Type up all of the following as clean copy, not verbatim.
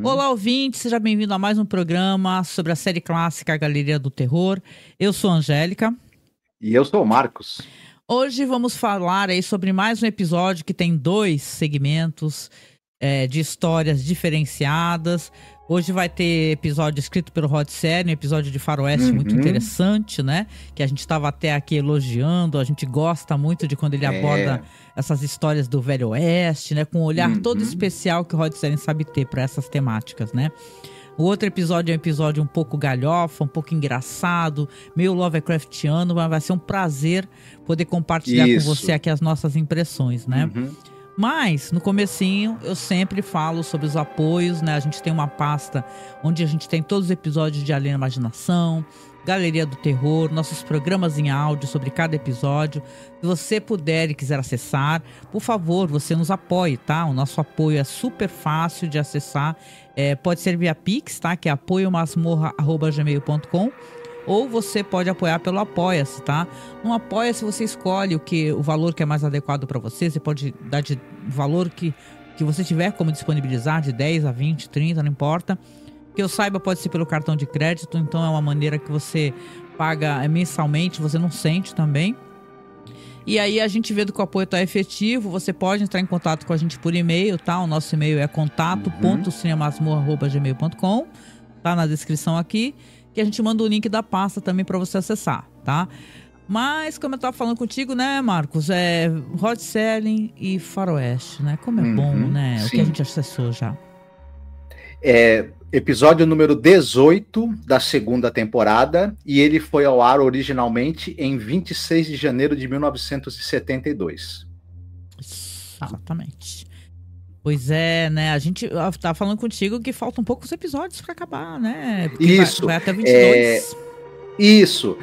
Olá, ouvinte, seja bem-vindo a mais um programa sobre a série clássica A Galeria do Terror. Eu sou a Angélica. E eu sou o Marcos. Hoje vamos falar aí sobre mais um episódio que tem 2 segmentos de histórias diferenciadas. Hoje vai ter episódio escrito pelo Rod Serling, um episódio de faroeste muito interessante, né? Que a gente estava até aqui elogiando, a gente gosta muito de quando ele aborda essas histórias do Velho Oeste, né? Com um olhar todo especial que o Rod Serling sabe ter para essas temáticas, né? O outro episódio é um episódio um pouco galhofa, um pouco engraçado, meio Lovecraftiano, mas vai ser um prazer poder compartilhar com você aqui as nossas impressões, né? Mas, no comecinho, eu sempre falo sobre os apoios, né? A gente tem uma pasta onde a gente tem todos os episódios de Além da Imaginação, Galeria do Terror, nossos programas em áudio sobre cada episódio. Se você puder e quiser acessar, por favor, você nos apoie, tá? O nosso apoio é super fácil de acessar. Pode ser via Pix, tá? Que é apoiomasmorra@gmail.com. Ou você pode apoiar pelo Apoia-se, tá? No Apoia-se você escolhe o valor que é mais adequado para você. Você pode dar de valor que você tiver como disponibilizar, de 10 a 20, 30, não importa. Que eu saiba, pode ser pelo cartão de crédito, então é uma maneira que você paga mensalmente, você não sente também. E aí a gente vê que o apoio tá efetivo, você pode entrar em contato com a gente por e-mail, tá? O nosso e-mail é contato.cinemasmorra@gmail.com, tá na descrição aqui. Que a gente manda o link da pasta também para você acessar, tá? Mas, como eu tava falando contigo, né, Marcos? Rod Serling e faroeste, né? Como é bom, né? Sim. O que a gente acessou já. Episódio número 18 da segunda temporada, e ele foi ao ar originalmente em 26 de janeiro de 1972. Exatamente. Pois é, né? A gente tá falando contigo que faltam poucos episódios para acabar, né? Porque isso. Vai até 22. Isso.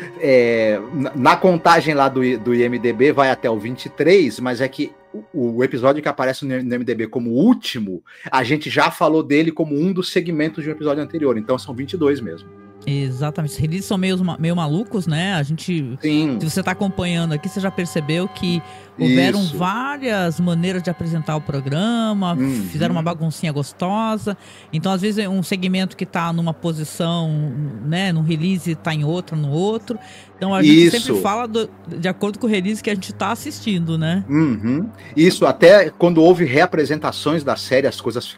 Na contagem lá do IMDB vai até o 23, mas é que o episódio que aparece no IMDB como último, a gente já falou dele como um dos segmentos de um episódio anterior. Então são 22 mesmo. Exatamente, os releases são meio malucos, né? A gente, sim. Se você tá acompanhando aqui, você já percebeu que houveram várias maneiras de apresentar o programa, fizeram uma baguncinha gostosa. Então, às vezes, um segmento que tá numa posição, né, num release tá em outra, no outro. Então, a gente sempre fala de acordo com o release que a gente tá assistindo, né? Isso, até quando houve reapresentações da série, as coisas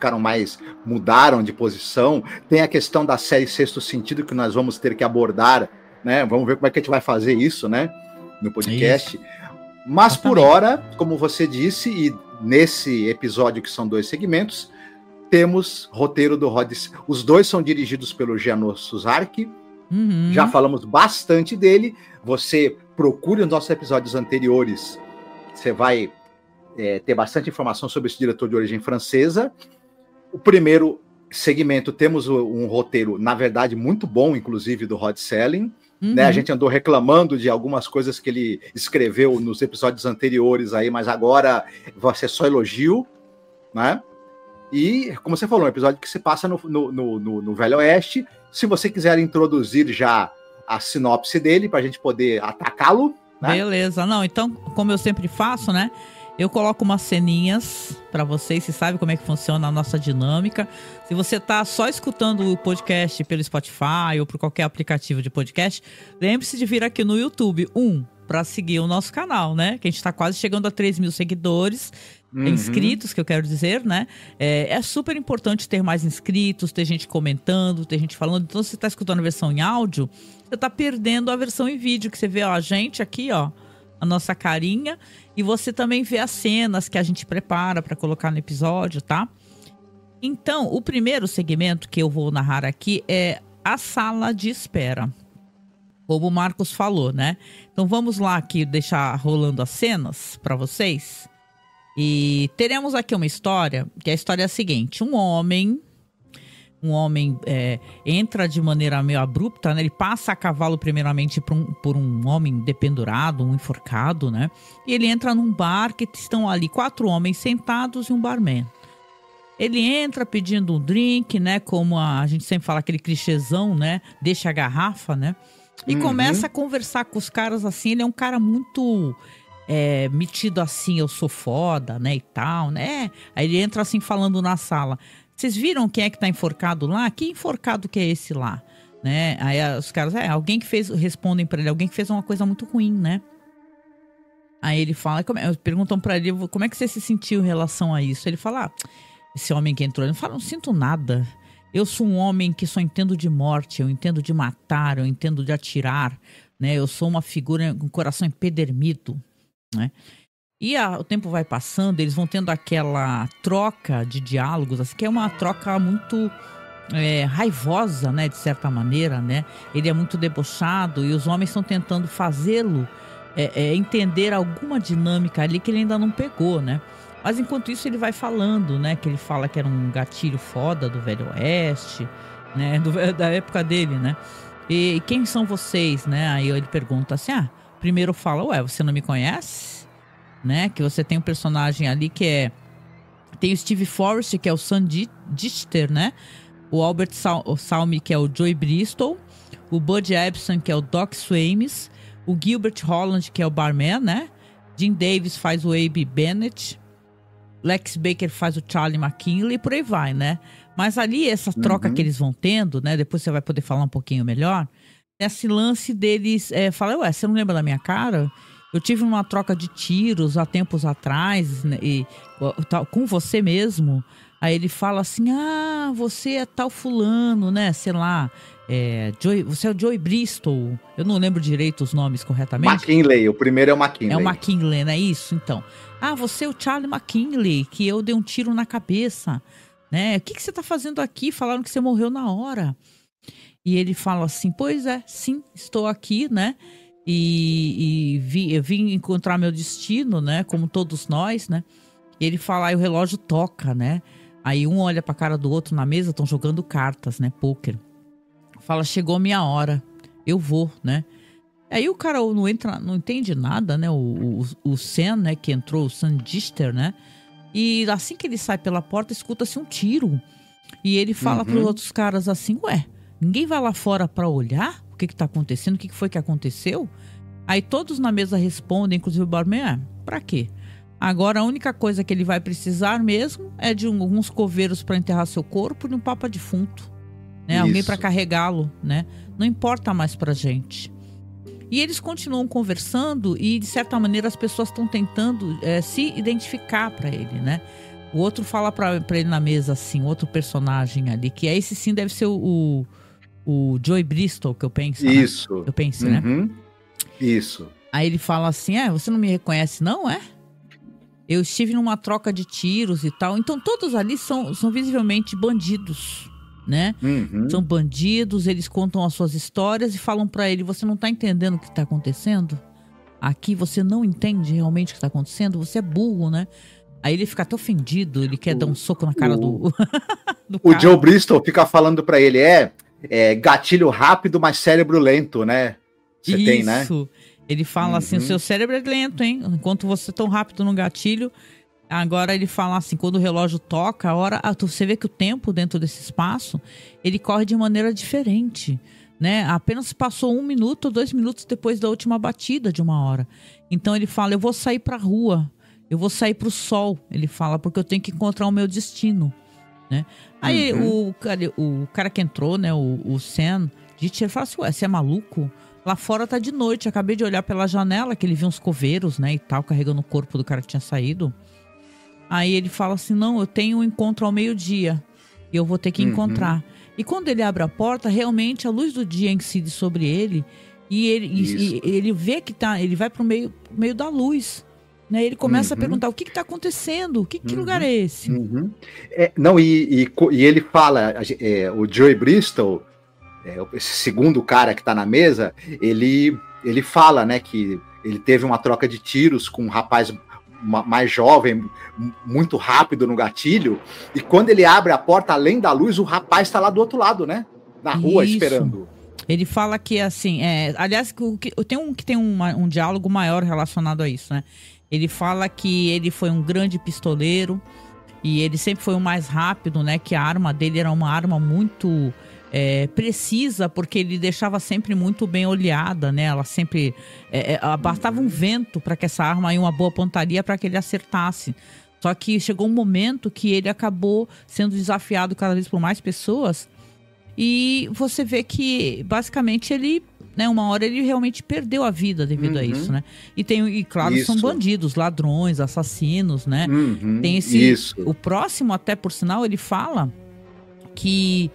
mudaram de posição. Tem a questão da série Sexto Sentido, que nós vamos ter que abordar, né? Vamos ver como é que a gente vai fazer isso, né? No podcast. Mas, por hora, como você disse, e nesse episódio que são 2 segmentos, temos roteiro do Rod. Os 2 são dirigidos pelo Janos Suzarki. Já falamos bastante dele. Você procure os nossos episódios anteriores. Você vai ter bastante informação sobre esse diretor de origem francesa. O primeiro segmento, temos um roteiro, na verdade, muito bom, inclusive, do Rod Serling. Né? A gente andou reclamando de algumas coisas que ele escreveu nos episódios anteriores, aí, mas agora vai ser só elogio. Né? E, como você falou, um episódio que se passa no Velho Oeste. Se você quiser introduzir já a sinopse dele, para a gente poder atacá-lo. Né? Beleza. Não, então, como eu sempre faço, né? Eu coloco umas ceninhas para vocês, vocês sabem como é que funciona a nossa dinâmica. Se você tá só escutando o podcast pelo Spotify ou por qualquer aplicativo de podcast, lembre-se de vir aqui no YouTube, para seguir o nosso canal, né? Que a gente tá quase chegando a 3.000 seguidores, inscritos, que eu quero dizer, né? É super importante ter mais inscritos, ter gente comentando, ter gente falando. Então, se você tá escutando a versão em áudio, você tá perdendo a versão em vídeo, que você vê, ó, a gente aqui, ó, a nossa carinha, e você também vê as cenas que a gente prepara para colocar no episódio, tá? Então, o primeiro segmento que eu vou narrar aqui é a sala de espera, como o Marcos falou, né? Então vamos lá aqui deixar rolando as cenas para vocês. E teremos aqui uma história, que a história é a seguinte: um homem entra de maneira meio abrupta, né? Ele passa a cavalo primeiramente por um homem dependurado, um enforcado, né? E ele entra num bar que estão ali 4 homens sentados e um barman. Ele entra pedindo um drink, né? Como a gente sempre fala, aquele clichêzão, né? Deixa a garrafa, né? E começa a conversar com os caras assim. Ele é um cara muito metido assim, eu sou foda, né? E tal, né? Aí ele entra assim falando na sala: vocês viram quem é que tá enforcado lá? Que enforcado que é esse lá? Né? Aí os caras, alguém que fez, respondem pra ele, alguém que fez uma coisa muito ruim, né? Aí ele fala, perguntam pra ele, como é que você se sentiu em relação a isso? Ele fala, esse homem que entrou, ele fala, não sinto nada. Eu sou um homem que só entendo de morte, eu entendo de matar, eu entendo de atirar, né? Eu sou uma figura com coração empedernido, né? E o tempo vai passando, eles vão tendo aquela troca de diálogos, assim, que é uma troca muito raivosa, né, de certa maneira, né? Ele é muito debochado e os homens estão tentando fazê-lo entender alguma dinâmica ali que ele ainda não pegou, né? Mas enquanto isso ele vai falando, né? Que ele fala que era um gatilho foda do Velho Oeste, né? Da época dele, né? E quem são vocês, né? Aí ele pergunta assim, primeiro fala, você não me conhece? Né? Que você tem um personagem ali que tem o Steve Forrest, que é o Sam Dichter, né? O Albert Salmi, que é o Joey Bristol, o Bud Ebsen, que é o Doc Swames, o Gilbert Holland, que é o barman, né? Jim Davis faz o Abe Bennett, Lex Baker faz o Charlie McKinley e por aí vai, né? Mas ali, essa troca que eles vão tendo, né? Depois você vai poder falar um pouquinho melhor. Esse lance deles, fala, você não lembra da minha cara? Eu tive uma troca de tiros há tempos atrás, né, com você mesmo. Aí ele fala assim, você é tal fulano, né? Sei lá, você é o Joey Bristol. Eu não lembro direito os nomes corretamente. McKinley, o primeiro é o McKinley. É o McKinley, né? Isso, então. Você é o Charlie McKinley, que eu dei um tiro na cabeça, né? O que você tá fazendo aqui? Falaram que você morreu na hora. E ele fala assim, pois sim, estou aqui, né? E vim encontrar meu destino, né? Como todos nós, né? E ele fala, aí o relógio toca, né? Aí um olha pra cara do outro na mesa, estão jogando cartas, né? Pôquer. Fala, chegou a minha hora, eu vou, né? Aí o cara não entende nada, né? O Sam, né? Que entrou, o Sam Dichter, né? E assim que ele sai pela porta, escuta-se um tiro. E ele fala pros outros caras assim, ninguém vai lá fora pra olhar o que tá acontecendo, o que foi que aconteceu? Aí todos na mesa respondem, inclusive o barman, pra quê? Agora a única coisa que ele vai precisar mesmo é de alguns coveiros para enterrar seu corpo e um papa defunto, né? Alguém para carregá-lo, né? Não importa mais pra gente. E eles continuam conversando e de certa maneira as pessoas estão tentando se identificar para ele, né? O outro fala para ele na mesa assim, outro personagem ali, que esse sim deve ser o Joey Bristol, que eu penso. Isso. Né? Eu penso, né? Isso. Aí ele fala assim, você não me reconhece não, Eu estive numa troca de tiros e tal. Então todos ali são visivelmente bandidos, né? São bandidos, eles contam as suas histórias e falam pra ele, você não tá entendendo o que tá acontecendo? Aqui você não entende realmente o que tá acontecendo? Você é burro, né? Aí ele fica até ofendido, ele quer dar um soco na cara do o Joe Bristol fica falando pra ele, gatilho rápido, mas cérebro lento, né? Você tem, né? Isso. Ele fala assim, o seu cérebro é lento, hein? Enquanto você é tão rápido no gatilho. Agora ele fala assim, quando o relógio toca, a hora... você vê que o tempo dentro desse espaço, ele corre de maneira diferente, né? Apenas passou 1 minuto ou 2 minutos depois da última batida de 1 hora. Então ele fala, eu vou sair pra rua, eu vou sair pro sol, ele fala, porque eu tenho que encontrar o meu destino, né? Aí o cara que entrou, né, o Sam, ele fala assim, você é maluco? Lá fora tá de noite, acabei de olhar pela janela, que ele viu uns coveiros, né, e tal, carregando o corpo do cara que tinha saído. Aí ele fala assim, não, eu tenho um encontro ao meio-dia, e eu vou ter que encontrar. E quando ele abre a porta, realmente a luz do dia incide sobre ele, e ele vê que ele vai pro meio da luz, né, ele começa a perguntar, o que tá acontecendo? Que lugar é esse? E ele fala, o Joey Bristol, esse segundo cara que tá na mesa, ele fala, né, que ele teve uma troca de tiros com um rapaz mais jovem, muito rápido no gatilho, e quando ele abre a porta, além da luz, o rapaz tá lá do outro lado, né, na rua, esperando. Ele fala que, assim, aliás, tem um diálogo maior relacionado a isso, né, ele fala que ele foi um grande pistoleiro, e ele sempre foi o mais rápido, né, que a arma dele era uma arma muito... precisa, porque ele deixava sempre muito bem olhada, né? Ela sempre... bastava um vento para que essa arma ia uma boa pontaria para que ele acertasse. Só que chegou um momento que ele acabou sendo desafiado cada vez por mais pessoas. E você vê que, basicamente, ele, né, uma hora ele realmente perdeu a vida devido a isso, né? E claro, são bandidos, ladrões, assassinos, né? Tem o próximo, até por sinal, ele fala que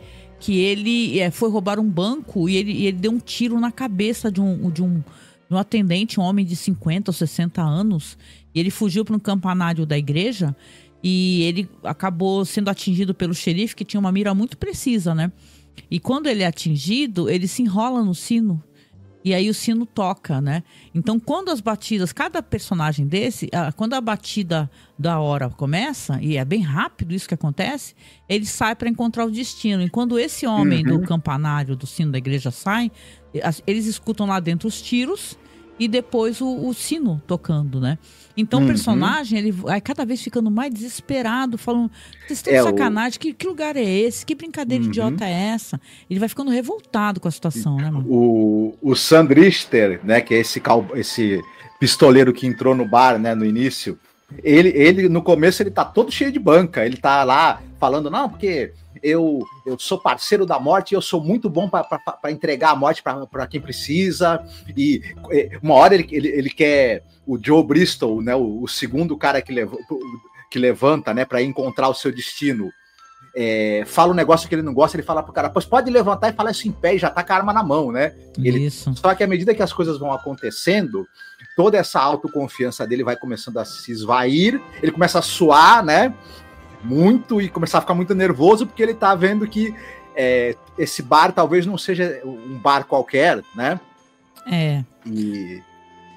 ele foi roubar um banco e ele deu um tiro na cabeça de um atendente, um homem de 50 ou 60 anos. E ele fugiu para um campanário da igreja e ele acabou sendo atingido pelo xerife, que tinha uma mira muito precisa, né? E quando ele é atingido, ele se enrola no sino. E aí o sino toca, né? Então, quando as batidas, cada personagem desse, quando a batida da hora começa, e é bem rápido isso que acontece, ele sai para encontrar o destino. E quando esse homem do campanário, do sino da igreja sai, eles escutam lá dentro os tiros e depois o sino tocando, né? Então o personagem, ele vai cada vez ficando mais desesperado, falando, vocês estão de sacanagem, que lugar é esse? Que brincadeira idiota é essa? Ele vai ficando revoltado com a situação, né, mano? O Sandrister, né, que é esse pistoleiro que entrou no bar, né, no início, ele no começo ele tá todo cheio de banca, ele tá lá falando, não, porque eu sou parceiro da morte e eu sou muito bom para entregar a morte para quem precisa. E uma hora ele quer o Joe Bristol, né, o segundo cara que levanta, né, para encontrar o seu destino. Fala um negócio que ele não gosta, ele fala pro cara, pois pode levantar e falar isso em pé e já tá com a arma na mão, né? Isso. Só que à medida que as coisas vão acontecendo, toda essa autoconfiança dele vai começando a se esvair, ele começa a suar, né? Muito, e começar a ficar muito nervoso, porque ele tá vendo que esse bar talvez não seja um bar qualquer, né? E,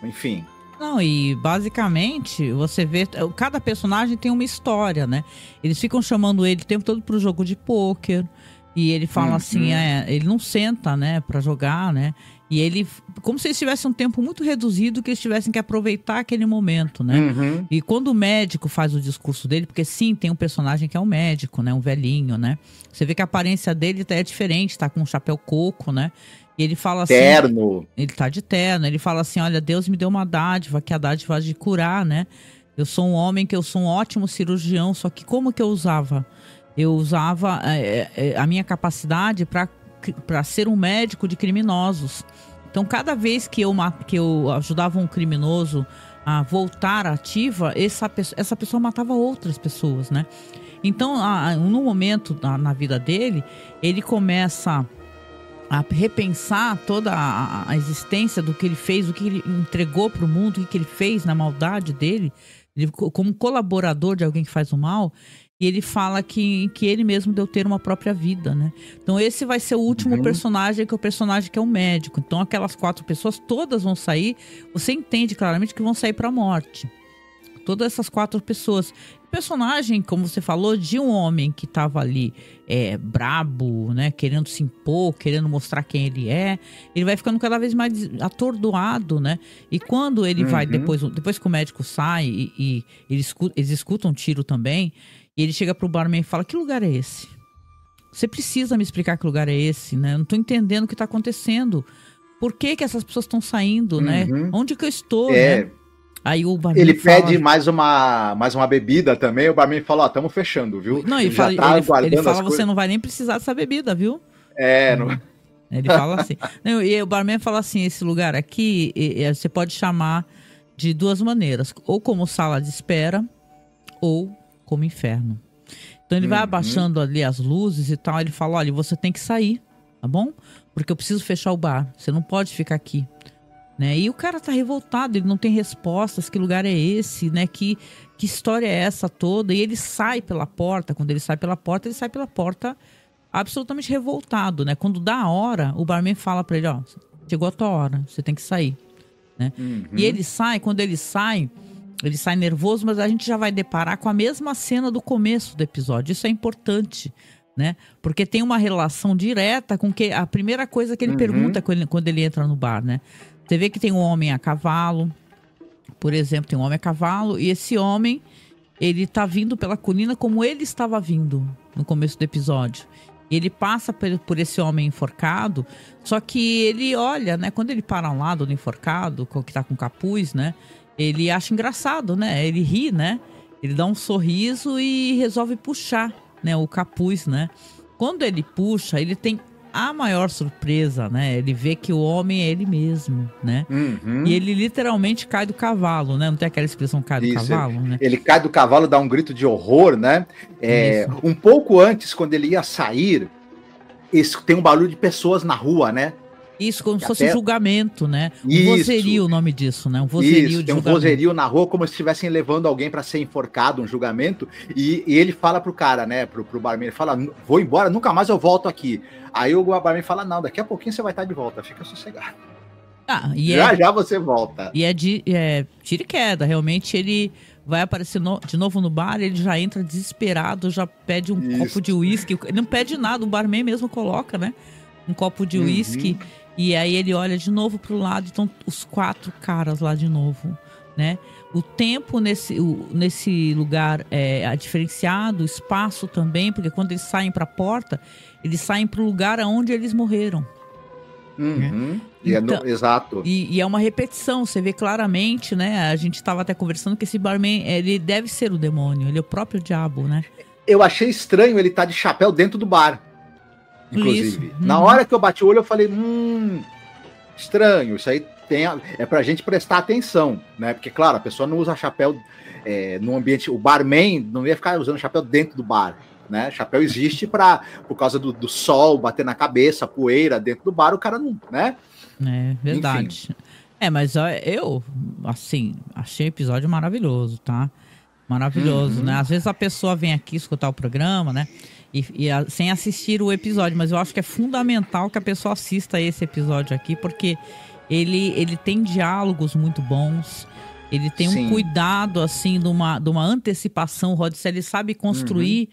enfim. Não, e basicamente, você vê, cada personagem tem uma história, né? Eles ficam chamando ele o tempo todo pro jogo de pôquer, e ele fala assim, ele não senta, né, pra jogar, né? E ele, como se eles tivessem um tempo muito reduzido, que eles tivessem que aproveitar aquele momento, né? E quando o médico faz o discurso dele, porque sim, tem um personagem que é um médico, né? Um velhinho, né? Você vê que a aparência dele é diferente, tá com um chapéu coco, né? E ele fala assim... Terno. Ele tá de terno, ele fala assim, olha, Deus me deu uma dádiva, que é a dádiva de curar, né? Eu sou um homem, que eu sou um ótimo cirurgião, só que como que eu usava? Eu usava a minha capacidade para ser um médico de criminosos. Então, cada vez que eu ajudava um criminoso a voltar ativa, essa pessoa matava outras pessoas, né? Então, no momento na vida dele, ele começa a repensar toda a existência do que ele fez, o que ele entregou para o mundo, o que ele fez na maldade dele, como colaborador de alguém que faz o mal. E ele fala que ele mesmo deu ter uma própria vida, né? Então esse vai ser o último personagem, que é o personagem que é o médico. Então aquelas 4 pessoas, todas vão sair, você entende claramente que vão sair para a morte. Todas essas 4 pessoas. O personagem, como você falou, de um homem que estava ali brabo, né? Querendo se impor, querendo mostrar quem ele é. Ele vai ficando cada vez mais atordoado, né? E quando ele vai, depois que o médico sai e eles escutam um tiro também... E ele chega pro barman e fala, que lugar é esse? Você precisa me explicar que lugar é esse, né? Eu não tô entendendo o que tá acontecendo. Por que essas pessoas estão saindo, né? Onde que eu estou, né? Aí o barman ele pede mais uma bebida também, o barman fala, estamos fechando, viu? Não, ele fala, você não vai nem precisar dessa bebida, viu? Não... Ele fala assim. Não, e o barman fala assim, esse lugar aqui, você pode chamar de 2 maneiras. Ou como sala de espera, ou como inferno. Então ele vai abaixando ali as luzes e tal, ele fala, olha, você tem que sair, tá bom? Porque eu preciso fechar o bar, você não pode ficar aqui, né? E o cara tá revoltado, ele não tem respostas, que lugar é esse, né? Que história é essa toda? E ele sai pela porta, quando ele sai pela porta absolutamente revoltado, né? Quando dá a hora, o barman fala pra ele, ó, chegou a tua hora, você tem que sair, né? E ele sai, quando ele sai nervoso, mas a gente já vai deparar com a mesma cena do começo do episódio. Isso é importante, né? Porque tem uma relação direta com que a primeira coisa que ele pergunta quando ele entra no bar, né? Você vê que tem um homem a cavalo, por exemplo, tem um homem a cavalo, e esse homem, ele tá vindo pela colina como ele estava vindo no começo do episódio. Ele passa por esse homem enforcado, só que ele olha, né? Quando ele para ao lado do enforcado, que tá com capuz, né? Ele acha engraçado, né? Ele ri, né? Ele dá um sorriso e resolve puxar, né, o capuz, né? Quando ele puxa, ele tem a maior surpresa, né? Ele vê que o homem é ele mesmo, né? Uhum. E ele literalmente cai do cavalo, né? Não tem aquela expressão cai do cavalo, né? Ele cai do cavalo, dá um grito de horror, né? Um pouco antes, quando ele ia sair, tem um barulho de pessoas na rua, né? Isso, como se fosse um julgamento, né? Um vozerio, o nome disso, né? Um vozerio de julgamento. Tem um vozerio na rua, como se estivessem levando alguém para ser enforcado, um julgamento. E ele fala pro cara, né? Pro barman, ele fala, vou embora, nunca mais eu volto aqui. Aí o barman fala, não, daqui a pouquinho você vai estar de volta, fica sossegado. Já você volta. E é tiro e queda, realmente ele vai aparecer de novo no bar, ele já entra desesperado, já pede um copo de uísque. Ele não pede nada, o barman mesmo coloca, né? Um copo de uísque. E aí ele olha de novo pro lado, estão os 4 caras lá de novo, né? O tempo nesse lugar é diferenciado, o espaço também, porque quando eles saem para a porta, eles saem para o lugar onde eles morreram. Né? Então, exato. E é uma repetição, você vê claramente, né? A gente estava até conversando que esse barman, ele deve ser o demônio, ele é o próprio diabo, né? Eu achei estranho ele estar de chapéu dentro do bar. Inclusive, na hora que eu bati o olho, eu falei, estranho, isso aí é pra gente prestar atenção, né? Porque, claro, a pessoa não usa chapéu no ambiente, o barman não ia ficar usando chapéu dentro do bar, né? Chapéu existe por causa do sol bater na cabeça, poeira dentro do bar, o cara não, né? É verdade. Enfim. Mas eu, assim, achei o episódio maravilhoso, tá? Maravilhoso, né? Às vezes a pessoa vem aqui escutar o programa, né? Sem assistir o episódio, mas eu acho que é fundamental que a pessoa assista esse episódio aqui, porque ele tem diálogos muito bons, ele tem um cuidado, assim, de uma antecipação. O Rod Serling sabe construir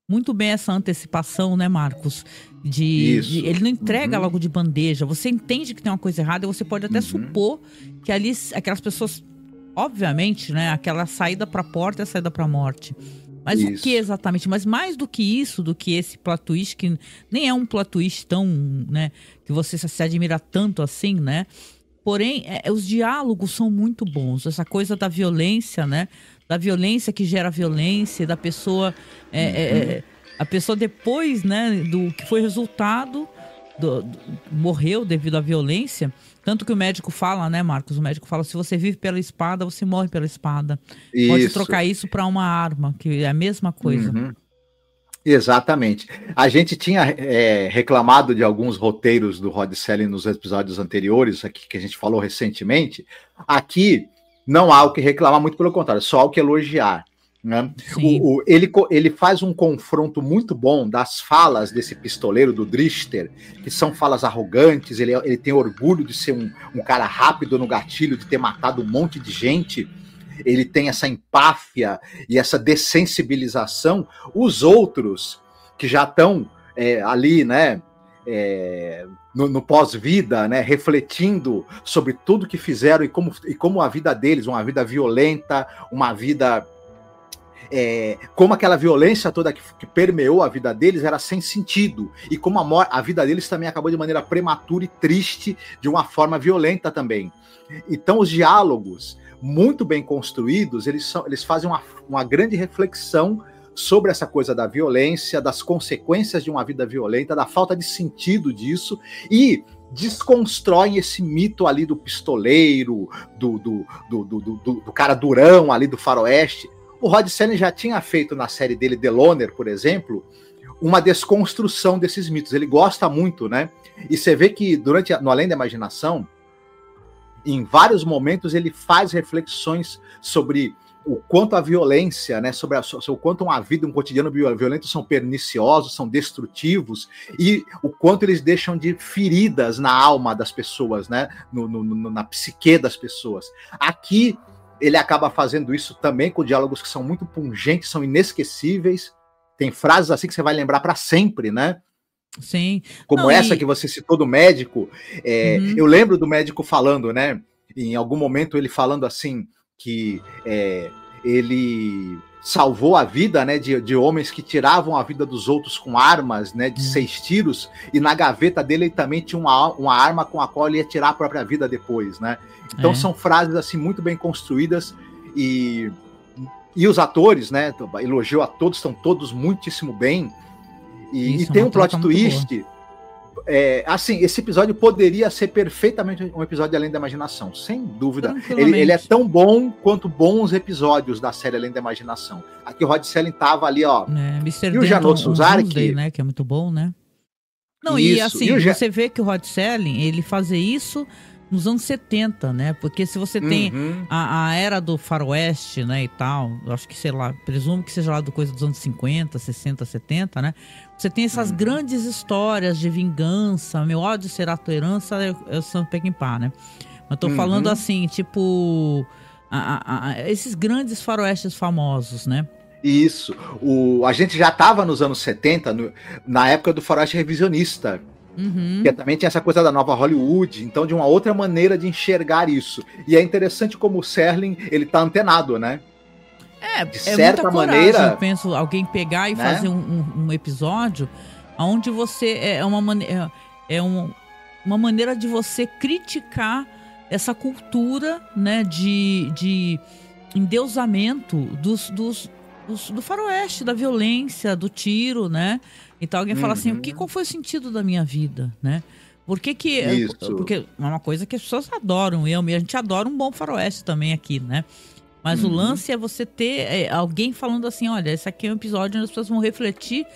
muito bem essa antecipação, né, Marcos? Ele não entrega logo de bandeja, você entende que tem uma coisa errada, e você pode até supor que ali, aquelas pessoas, obviamente, né, aquela saída para a porta é a saída para a morte. Mas o que exatamente? Mas mais do que isso, do que esse plot twist, que nem é um plot twist tão, né, que você se admira tanto assim, né? Porém, os diálogos são muito bons. Essa coisa da violência, né? Da violência que gera violência, da pessoa... a pessoa depois, né, do que foi resultado, morreu devido à violência. Tanto que o médico fala, né, Marcos? O médico fala, se você vive pela espada, você morre pela espada. Pode trocar isso para uma arma, que é a mesma coisa. Exatamente. A gente tinha reclamado de alguns roteiros do Rod Serling nos episódios anteriores, aqui que a gente falou recentemente. Aqui não há o que reclamar, muito pelo contrário, só há o que elogiar. Né? Ele faz um confronto muito bom das falas desse pistoleiro, do Drister, que são falas arrogantes. Ele tem orgulho de ser um cara rápido no gatilho, de ter matado um monte de gente. Ele tem essa empáfia e essa dessensibilização. Os outros, que já estão ali, né, no pós-vida, né, refletindo sobre tudo que fizeram e como a vida deles, uma vida violenta, uma vida... como aquela violência toda que permeou a vida deles era sem sentido, e como a vida deles também acabou de maneira prematura e triste, de uma forma violenta também. Então os diálogos, muito bem construídos, eles fazem uma grande reflexão sobre essa coisa da violência, das consequências de uma vida violenta, da falta de sentido disso, e desconstroem esse mito ali do pistoleiro, do cara durão ali do faroeste. O Rod Serling já tinha feito na série dele, The Loner, por exemplo, uma desconstrução desses mitos. Ele gosta muito, né? E você vê que no Além da Imaginação, em vários momentos ele faz reflexões sobre o quanto a violência, né, sobre o quanto uma vida, um cotidiano violento são perniciosos, são destrutivos, e o quanto eles deixam de feridas na alma das pessoas, né, na psique das pessoas. Aqui ele acaba fazendo isso também com diálogos que são muito pungentes, são inesquecíveis. Tem frases assim que você vai lembrar para sempre, né? Sim. Como essa que você citou do médico. Eu lembro do médico falando, né? Em algum momento ele falando assim, que ele salvou a vida, né, de homens que tiravam a vida dos outros com armas, né, de 6 tiros, e na gaveta dele ele também tinha uma arma com a qual ele ia tirar a própria vida depois, né? Então são frases assim muito bem construídas, e E os atores, né? Elogio a todos, estão todos muitíssimo bem. E tem um plot twist. Assim, esse episódio poderia ser perfeitamente um episódio de Além da Imaginação, sem dúvida. Ele é tão bom quanto bons episódios da série Além da Imaginação. Aqui o Rod Serling tava ali, ó. Mr. E o Janot Suzarik, né, que é muito bom, né? Não, isso, e assim, você vê que o Rod Serling, ele fazia isso nos anos 70, né? Porque se você tem a era do faroeste, né, e tal, eu acho que, sei lá, presumo que seja lá do coisa dos anos 50, 60, 70, né? Você tem essas grandes histórias de vingança, meu ódio será tua herança, eu sou Peckinpah, né? Mas tô falando assim, tipo, esses grandes faroestes famosos, né? Isso. A gente já tava nos anos 70, na época do faroeste revisionista, que também tinha essa coisa da nova Hollywood, então de uma outra maneira de enxergar isso. E é interessante como o Serling, ele tá antenado, né? De certa maneira, eu penso, alguém pegar e fazer um episódio onde você uma maneira de você criticar essa cultura, né, de endeusamento do faroeste, da violência, do tiro, né? Então alguém fala assim, qual foi o sentido da minha vida, né? Porque é uma coisa que as pessoas adoram, a gente adora um bom faroeste também aqui, né? Mas o lance é você ter alguém falando assim, olha, esse aqui é um episódio onde as pessoas vão refletir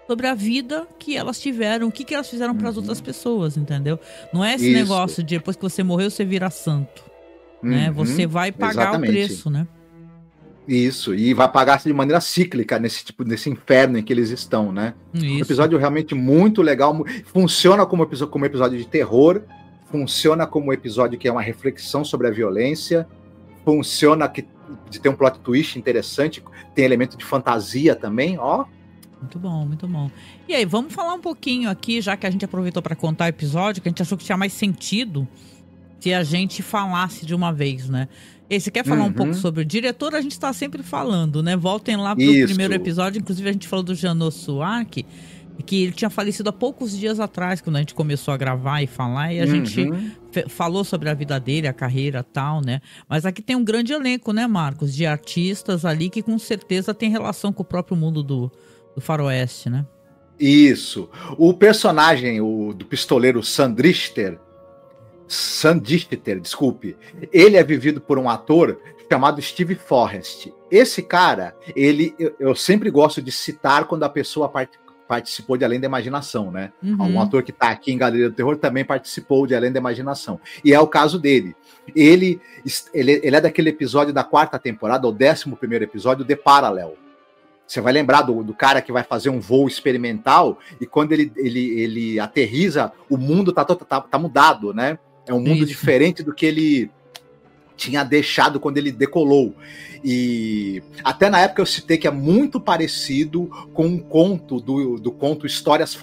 sobre a vida que elas tiveram, o que elas fizeram para as outras pessoas, entendeu? Não é esse negócio de depois que você morreu, você vira santo, né? Você vai pagar o preço, né? Isso, e vai pagar de maneira cíclica nesse inferno em que eles estão, né? Um episódio realmente muito legal, funciona como episódio de terror, funciona como episódio que é uma reflexão sobre a violência, funciona de ter um plot twist interessante, tem elemento de fantasia também, ó. Muito bom, muito bom. E aí, vamos falar um pouquinho aqui, já que a gente aproveitou para contar o episódio, que a gente achou que tinha mais sentido se a gente falasse de uma vez, né? E você quer falar um pouco sobre o diretor? A gente está sempre falando, né? Voltem lá pro primeiro episódio, inclusive a gente falou do Janot Suzarik, que ele tinha falecido há poucos dias atrás, quando a gente começou a gravar e falar, e a gente falou sobre a vida dele, a carreira e tal, né? Mas aqui tem um grande elenco, né, Marcos? De artistas ali que com certeza tem relação com o próprio mundo do faroeste, né? Isso. O personagem, do pistoleiro Sandister, desculpe, ele é vivido por um ator chamado Steve Forrest. Esse cara, eu sempre gosto de citar quando a pessoa participou de Além da Imaginação, né? Um ator que tá aqui em Galeria do Terror também participou de Além da Imaginação. E é o caso dele. Ele é daquele episódio da 4ª temporada, o 11º episódio, The Parallel. Você vai lembrar do cara que vai fazer um voo experimental e quando ele aterriza, o mundo tá mudado, né? É um mundo diferente do que ele tinha deixado quando ele decolou. E até na época eu citei que é muito parecido com um conto do conto Histórias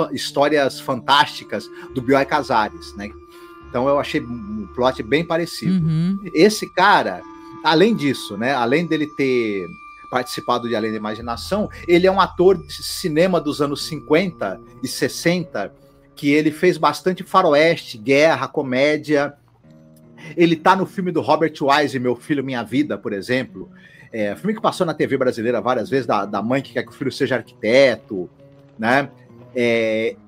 Fantásticas do Bioy Casares, né? Então eu achei um plot bem parecido. Esse cara, além disso, né? Além dele ter participado de Além da Imaginação, ele é um ator de cinema dos anos 50 e 60, que ele fez bastante faroeste, guerra, comédia. Ele tá no filme do Robert Wise, Meu Filho, Minha Vida, por exemplo. Filme que passou na TV brasileira várias vezes, da mãe que quer que o filho seja arquiteto, né?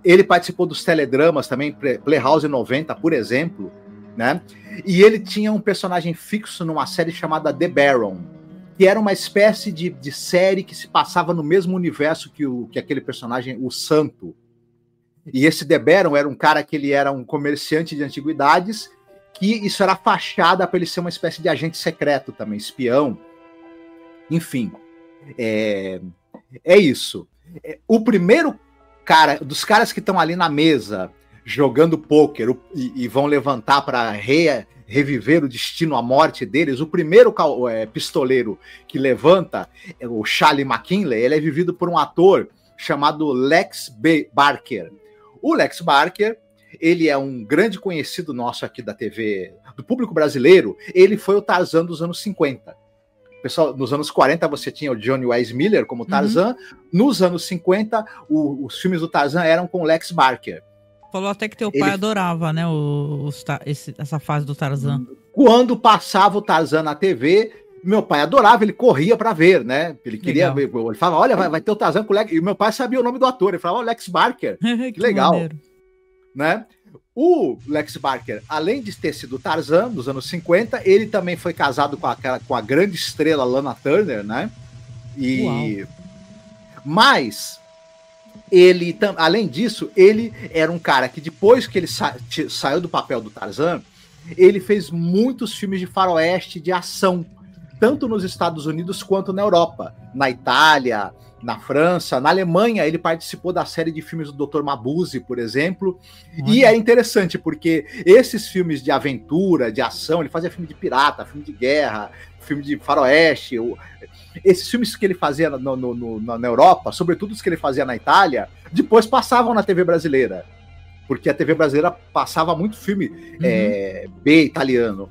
Ele participou dos teledramas também, Playhouse 90, por exemplo, né? E ele tinha um personagem fixo numa série chamada The Baron, que era uma espécie de série que se passava no mesmo universo que aquele personagem, o Santo. E esse The Baron era um cara que ele era um comerciante de antiguidades, que isso era fachada para ele ser uma espécie de agente secreto também, espião. Enfim, é isso. O primeiro cara, dos caras que estão ali na mesa, jogando pôquer e vão levantar para reviver o destino, a morte deles, o primeiro pistoleiro que levanta, o Charlie McKinley, ele é vivido por um ator chamado Lex Barker. O Lex Barker, ele é um grande conhecido nosso aqui da TV, do público brasileiro. Ele foi o Tarzan dos anos 50. Pessoal, nos anos 40 você tinha o Johnny Weissmuller como Tarzan. Nos anos 50, os filmes do Tarzan eram com o Lex Barker. Falou até que teu pai adorava, né, essa fase do Tarzan. Quando passava o Tarzan na TV, Meu pai adorava, ele corria para ver, né? Ele queria ver, ele falava, olha, vai ter o Tarzan com o Lex. E meu pai sabia o nome do ator, ele falava, Lex Barker. Que legal. Maneiro. Né? O Lex Barker, além de ter sido Tarzan nos anos 50, ele também foi casado com a grande estrela Lana Turner, né? Mas ele, além disso, ele era um cara que depois que ele saiu do papel do Tarzan, ele fez muitos filmes de faroeste de ação, tanto nos Estados Unidos quanto na Europa, na Itália, na França, na Alemanha. Ele participou da série de filmes do Dr. Mabuse, por exemplo. E é interessante porque esses filmes de aventura, de ação, ele fazia filme de pirata, filme de guerra, filme de faroeste. Esses filmes que ele fazia na Europa, sobretudo os que ele fazia na Itália, depois passavam na TV brasileira, porque a TV brasileira passava muito filme B italiano.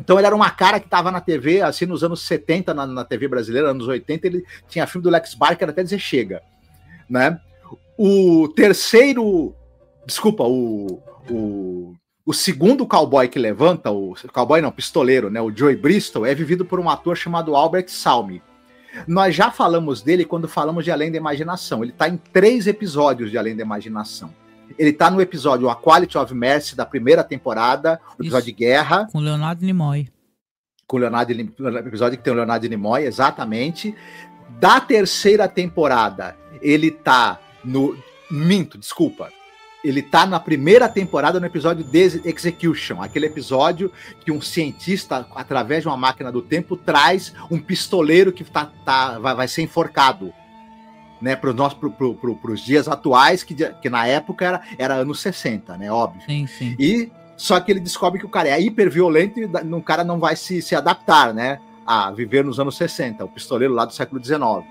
Então ele era uma cara que estava na TV, assim, nos anos 70, na TV brasileira, anos 80, ele tinha filme do Lex Barker até dizer chega, né? O terceiro, desculpa, o segundo cowboy que levanta, o cowboy não, pistoleiro, né? O Joey Bristol, é vivido por um ator chamado Albert Salmi. Nós já falamos dele quando falamos de Além da Imaginação. Ele está em 3 episódios de Além da Imaginação. Ele tá no episódio A Quality of Mercy da primeira temporada, o episódio de guerra. Com Leonardo Nimoy. Com o episódio que tem o Leonardo Nimoy, exatamente. Da terceira temporada, ele tá no... desculpa. Ele tá na primeira temporada no episódio The Execution, aquele episódio que um cientista, através de uma máquina do tempo, traz um pistoleiro que vai ser enforcado. Né, para os dias atuais, que na época era anos 60, né, óbvio. Sim. E só que ele descobre que o cara é hiperviolento e o cara não vai se adaptar, né, a viver nos anos 60, o pistoleiro lá do século XIX.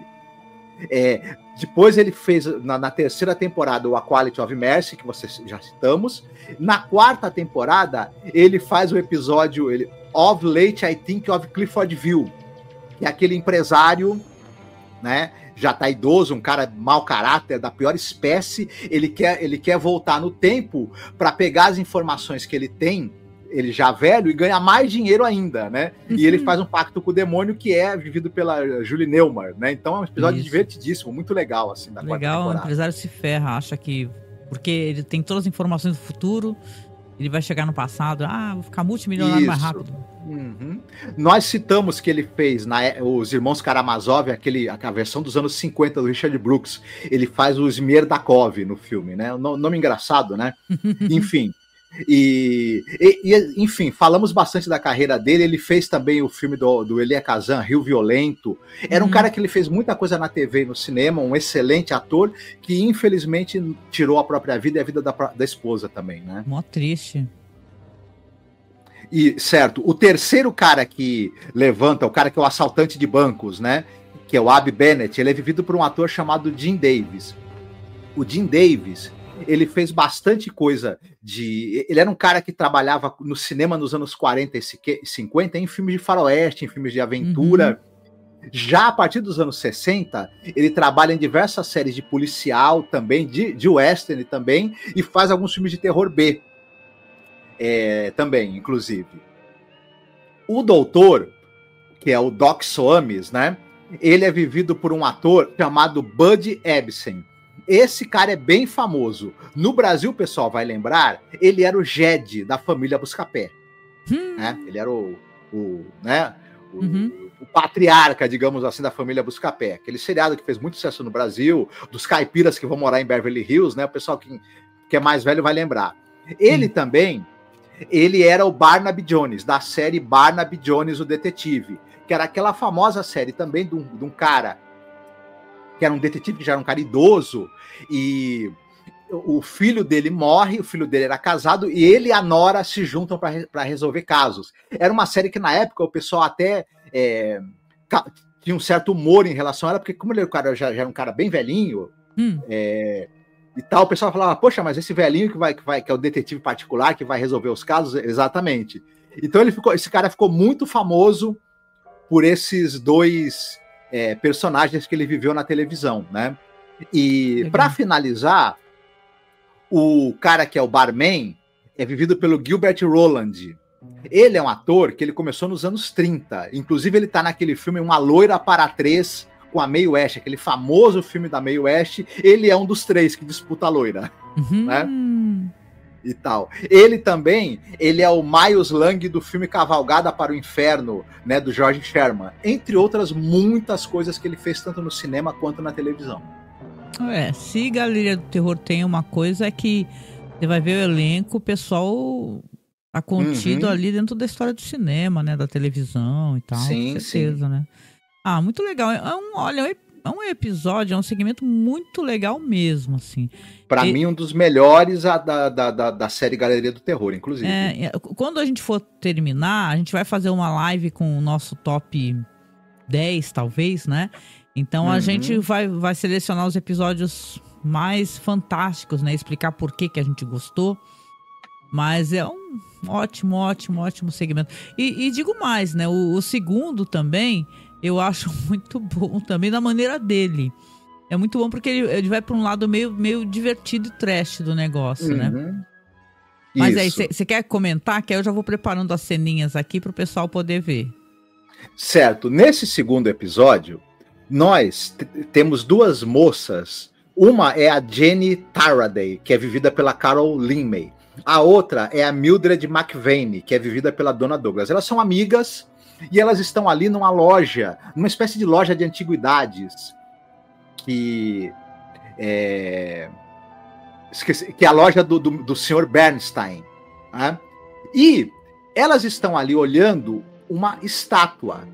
Depois ele fez, na terceira temporada, o A Quality of Mercy, que vocês já citamos. Na quarta temporada, ele faz o episódio Of Late I Think of Cliffordville, que é aquele empresário, né, já tá idoso, um cara mau caráter, da pior espécie. Ele quer voltar no tempo para pegar as informações que ele tem, ele já velho, e ganhar mais dinheiro ainda, né? E ele faz um pacto com o demônio, que é vivido pela Julie Newmar, né? Então é um episódio divertidíssimo, muito legal, assim, da quarta temporada. O empresário se ferra, acha que... Porque ele tem todas as informações do futuro, ele vai chegar no passado, vou ficar multimilionário mais rápido. Nós citamos que ele fez os Irmãos Karamazov, a versão dos anos 50 do Richard Brooks. Ele faz o Smierdakov no filme, né? Um nome engraçado, né? Enfim. Enfim, falamos bastante da carreira dele. Ele fez também o filme do Elia Kazan, Rio Violento. Era um cara que ele fez muita coisa na TV e no cinema, um excelente ator, que infelizmente tirou a própria vida e a vida da esposa também, né? Mó triste. E, certo, o terceiro cara que levanta, o cara que é o assaltante de bancos, né, que é o Abby Bennett, ele é vivido por um ator chamado Jim Davis. O Jim Davis, ele fez bastante coisa ele era um cara que trabalhava no cinema nos anos 40 e 50, em filmes de faroeste, em filmes de aventura. Já a partir dos anos 60, ele trabalha em diversas séries de policial também, de western também, e faz alguns filmes de terror B. Também, inclusive. O doutor, que é o Doc Soames, né? Ele é vivido por um ator chamado Bud Ebsen. Esse cara é bem famoso. No Brasil, o pessoal vai lembrar, ele era o Jed da família Buscapé. Né? Ele era o patriarca, digamos assim, da família Buscapé. Aquele seriado que fez muito sucesso no Brasil, dos caipiras que vão morar em Beverly Hills, né? O pessoal que é mais velho vai lembrar. Ele também... Ele era o Barnaby Jones, da série Barnaby Jones, o Detetive, que era aquela famosa série também de um cara, que era um detetive, que já era um cara idoso, e o filho dele morre, o filho dele era casado, e ele e a nora se juntam para resolver casos. Era uma série que, na época, o pessoal até tinha um certo humor em relação a ela, porque como ele já era um cara bem velhinho, e tal, o pessoal falava, poxa, mas esse velhinho que é o detetive particular, que vai resolver os casos, exatamente. Então esse cara ficou muito famoso por esses dois personagens que ele viveu na televisão, né? E para finalizar, o cara que é o barman é vivido pelo Gilbert Roland. Ele é um ator que ele começou nos anos 30. Inclusive, ele tá naquele filme Uma Loira para Três, com a Mae West, aquele famoso filme da Mae West. Ele é um dos 3 que disputa a loira, né? E tal. Ele também, ele é o Miles Lang do filme Cavalgada para o Inferno, né, do George Sherman, entre outras muitas coisas que ele fez tanto no cinema quanto na televisão. Se Galeria do Terror tem uma coisa, é que você vai ver o elenco, o pessoal tá contido ali dentro da história do cinema, né, da televisão e tal, sim, com certeza, né? Muito legal. É um episódio, é um segmento muito legal mesmo, assim. Pra mim, um dos melhores da série Galeria do Terror, inclusive. Quando a gente for terminar, a gente vai fazer uma live com o nosso top 10, talvez, né? Então a gente vai selecionar os episódios mais fantásticos, né? Explicar por que a gente gostou. Mas é um ótimo segmento. E digo mais, né? O segundo também, eu acho muito bom também da maneira dele. É muito bom porque ele vai para um lado meio divertido e trash do negócio, né? Mas aí, você quer comentar? Que aí eu já vou preparando as ceninhas aqui para o pessoal poder ver. Certo. Nesse segundo episódio, nós temos 2 moças. Uma é a Jenny Taraday, que é vivida pela Carol Linmay. A outra é a Mildred McVane, que é vivida pela Donna Douglas. Elas são amigas e elas estão ali numa loja, numa espécie de loja de antiguidades, que é a loja do Sr. Bernstein. Né? E elas estão ali olhando uma estátua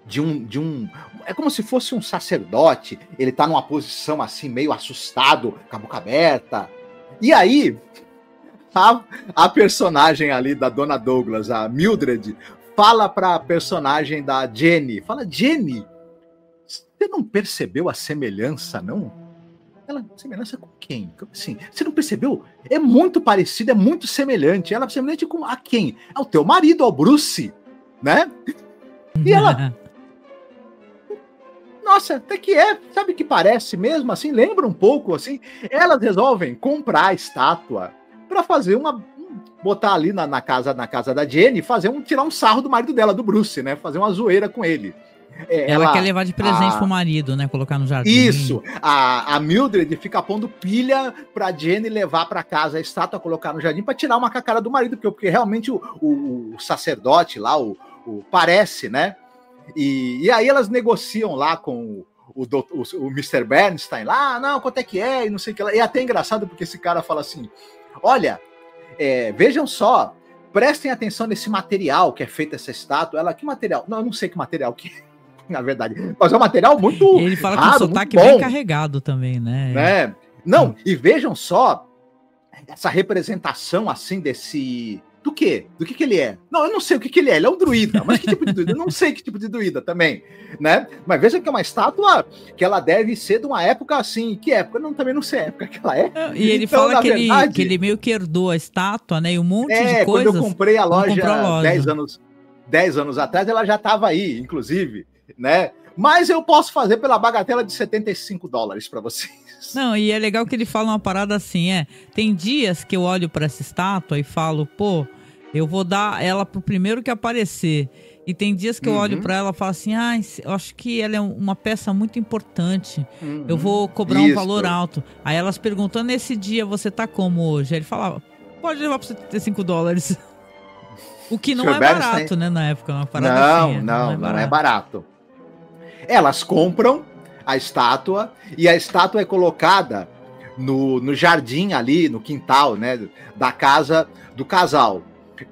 de um... É como se fosse um sacerdote. Ele tá numa posição assim, meio assustado, com a boca aberta. E aí, a personagem ali da Donna Douglas, a Mildred, fala pra personagem da Jenny. Fala, Jenny, você não percebeu a semelhança, não? Ela, semelhança com quem? Assim, você não percebeu? É muito parecido, é muito semelhante. Ela é semelhante com a quem? Ao teu marido, ao Bruce, né? E ela... Nossa, até que sabe que parece mesmo, assim, lembra um pouco, assim. Elas resolvem comprar a estátua para fazer botar ali na casa da Jenny, tirar um sarro do marido dela, do Bruce, né? Fazer uma zoeira com ele. Ela quer levar de presente pro marido, né? Colocar no jardim. Isso. A Mildred fica pondo pilha pra Jenny levar pra casa a estátua, colocar no jardim, pra tirar uma com a cara do marido, porque realmente o sacerdote lá, parece, né? E aí elas negociam lá com o Mr. Bernstein lá, não, quanto é que é, e não sei o que lá. E é até engraçado porque esse cara fala assim, olha, vejam só, prestem atenção nesse material que é feito essa estátua. Ela, que material? Não, eu não sei que material que é, na verdade, mas é um material muito ele fala raro, com um sotaque bem carregado também, né? Não, e vejam só essa representação assim desse... Do quê? Do que ele é? Não, eu não sei o que ele é. Ele é um druida. Mas que tipo de druida? Eu não sei que tipo de druida também, né? Mas veja que é uma estátua que ela deve ser de uma época assim. Que época? Eu também não sei a época que ela é. E ele então, fala que ele meio que herdou a estátua, né? E um monte de coisas. Quando eu comprei a loja 10 anos atrás, ela já estava aí, inclusive, né? Mas eu posso fazer pela bagatela de $75 para vocês. Não, e é legal que ele fala uma parada assim, tem dias que eu olho para essa estátua e falo, pô, eu vou dar ela pro primeiro que aparecer. E tem dias que eu olho para ela e falo assim, eu acho que ela é uma peça muito importante, eu vou cobrar um valor alto. Aí elas perguntam, nesse dia você tá como hoje? Aí ele falava, pode levar por $75. O que não é barato, né, na época, uma parada assim. Não é barato. Elas compram a estátua, e a estátua é colocada no jardim ali, no quintal, né, da casa do casal.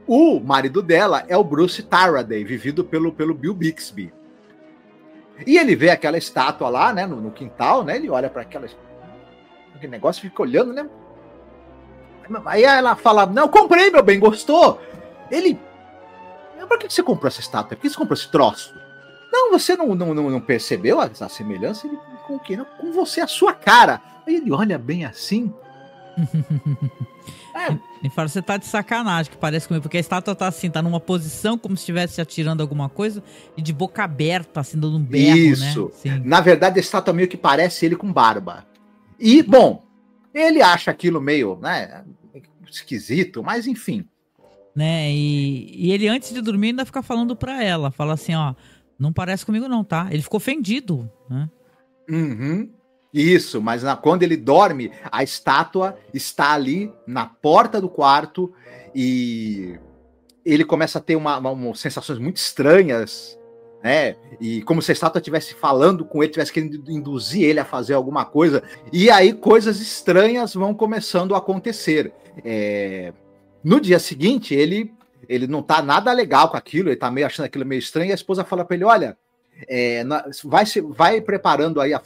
O marido dela é o Bruce Taraday, vivido pelo Bill Bixby. E ele vê aquela estátua lá, né, no quintal, né, ele olha para aquele negócio, fica olhando, né. Aí ela fala, não, comprei, meu bem, gostou? Ele, por que você comprou essa estátua? Por que você comprou esse troço? Não, você não percebeu essa semelhança? Ele, com o quê? Não, com você, a sua cara. Aí ele olha bem assim. Ele fala, você tá de sacanagem, que parece comigo. Porque a estátua tá assim, tá numa posição como se estivesse atirando alguma coisa e de boca aberta, assim, dando um berro, isso, né? Sim. Na verdade, a estátua meio que parece ele com barba. E, bom, ele acha aquilo meio, né, esquisito, mas enfim. né? E ele, antes de dormir, ainda fica falando pra ela. Fala assim, ó, não parece comigo não, tá? Ele ficou ofendido, né? Uhum. Isso, mas quando ele dorme, a estátua está ali na porta do quarto e ele começa a ter umas sensações muito estranhas, né? E como se a estátua estivesse falando com ele, estivesse querendo induzir ele a fazer alguma coisa. E aí coisas estranhas vão começando a acontecer. No dia seguinte, ele não tá nada legal com aquilo, ele tá meio achando aquilo meio estranho, e a esposa fala para ele, olha, vai preparando aí a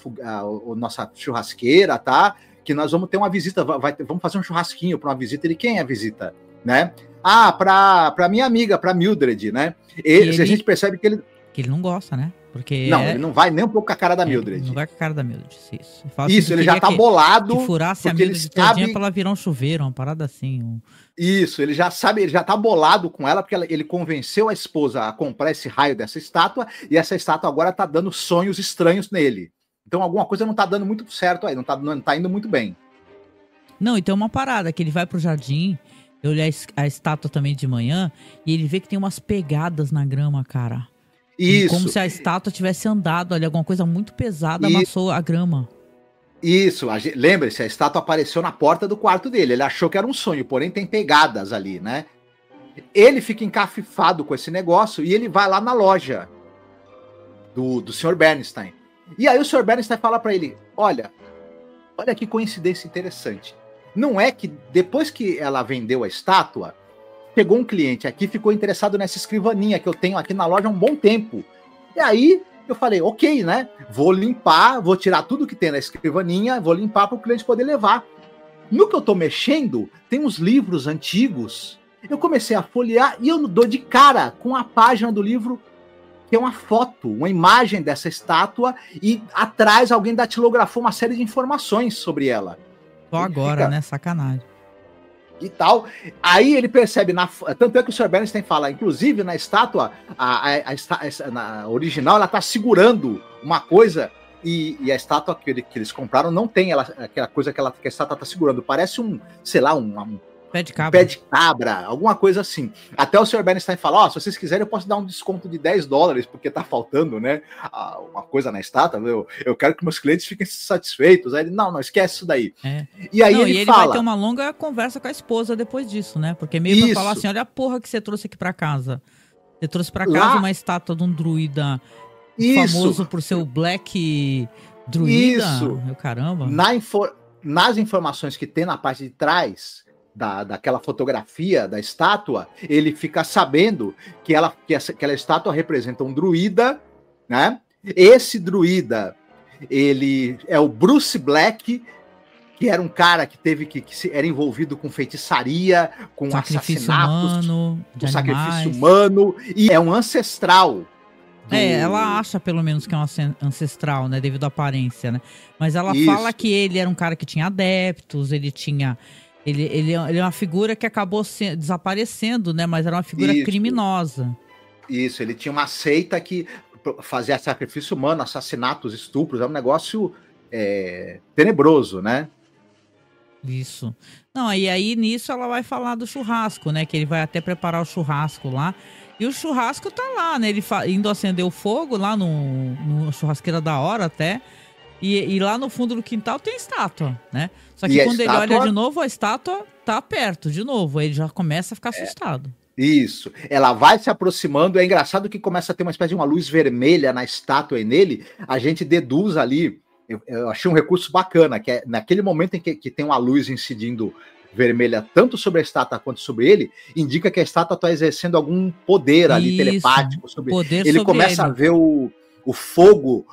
nossa churrasqueira, tá? Que nós vamos ter uma visita, vamos fazer um churrasquinho para uma visita. Ele, quem é a visita? Né? Para minha amiga, para Mildred, né? A gente percebe que ele não gosta, né? Porque não, ele não vai nem um pouco com a cara da Mildred. Ele não vai com a cara da Mildred, isso. Isso, ele já tá bolado. Que furasse a Mildred todinha pra ela virar um chuveiro, uma parada assim. Isso, ele já sabe, ele já tá bolado com ela, porque ele convenceu a esposa a comprar esse raio dessa estátua, e essa estátua agora tá dando sonhos estranhos nele. Então alguma coisa não tá dando muito certo aí, não tá indo muito bem. Não, e tem uma parada, que ele vai pro jardim, eu olhei a estátua também de manhã, e ele vê que tem umas pegadas na grama, cara. Isso. Como se a estátua tivesse andado ali, alguma coisa muito pesada amassou a grama. Isso, lembre-se, a estátua apareceu na porta do quarto dele, ele achou que era um sonho, porém tem pegadas ali, né? Ele fica encafifado com esse negócio e ele vai lá na loja do Sr. Bernstein. E aí o Sr. Bernstein fala para ele, olha que coincidência interessante. Não é que depois que ela vendeu a estátua, chegou um cliente aqui, ficou interessado nessa escrivaninha que eu tenho aqui na loja há um bom tempo. E aí eu falei, ok, né? Vou limpar, vou tirar tudo que tem na escrivaninha, vou limpar para o cliente poder levar. No que eu tô mexendo, tem uns livros antigos. Eu comecei a folhear e eu dou de cara com a página do livro, que é uma foto, uma imagem dessa estátua, e atrás alguém datilografou uma série de informações sobre ela. Só agora, né? Sacanagem. E tal, aí ele percebe, tanto é que o Sr. Bernstein fala, inclusive na estátua, na original, ela tá segurando uma coisa, e a estátua que eles compraram não tem aquela coisa que a estátua tá segurando, parece um pé de cabra. Pé de cabra, alguma coisa assim. Até o Sr. Bernstein fala, se vocês quiserem eu posso dar um desconto de $10, porque tá faltando, né, uma coisa na estátua, eu quero que meus clientes fiquem satisfeitos. Aí ele, não, esquece isso daí. E aí ele fala... vai ter uma longa conversa com a esposa depois disso, né, porque meio pra falar assim, olha a porra que você trouxe aqui pra casa. Você trouxe pra casa uma estátua de um druida famoso por ser o Black Druida. Isso. Caramba. Nas informações que tem na parte de trás... daquela fotografia da estátua, ele fica sabendo que aquela estátua representa um druida, né? Esse druida, ele é o Bruce Black, que era um cara que era envolvido com feitiçaria, com assassinatos, com sacrifício humano, e é um ancestral. Ela acha pelo menos que é um ancestral, né? Devido à aparência, né? Mas ela fala que ele era um cara que tinha adeptos, ele é uma figura que acabou desaparecendo, né? Mas era uma figura criminosa. Isso, ele tinha uma seita que fazia sacrifício humano, assassinatos, estupros, é um negócio tenebroso, né? Isso. Não, e aí nisso ela vai falar do churrasco, né? Que ele vai até preparar o churrasco lá. E o churrasco tá lá, né? Ele indo acender o fogo lá no churrasqueira da hora até. E lá no fundo do quintal tem estátua, né? Só que quando ele olha de novo, a estátua tá perto de novo. Aí ele já começa a ficar assustado. Isso. Ela vai se aproximando. É engraçado que começa a ter uma espécie de uma luz vermelha na estátua e nele. A gente deduz ali. Eu achei um recurso bacana, que é naquele momento em que tem uma luz incidindo vermelha tanto sobre a estátua quanto sobre ele, indica que a estátua está exercendo algum poder ali telepático sobre ele. Ele começa a ver o fogo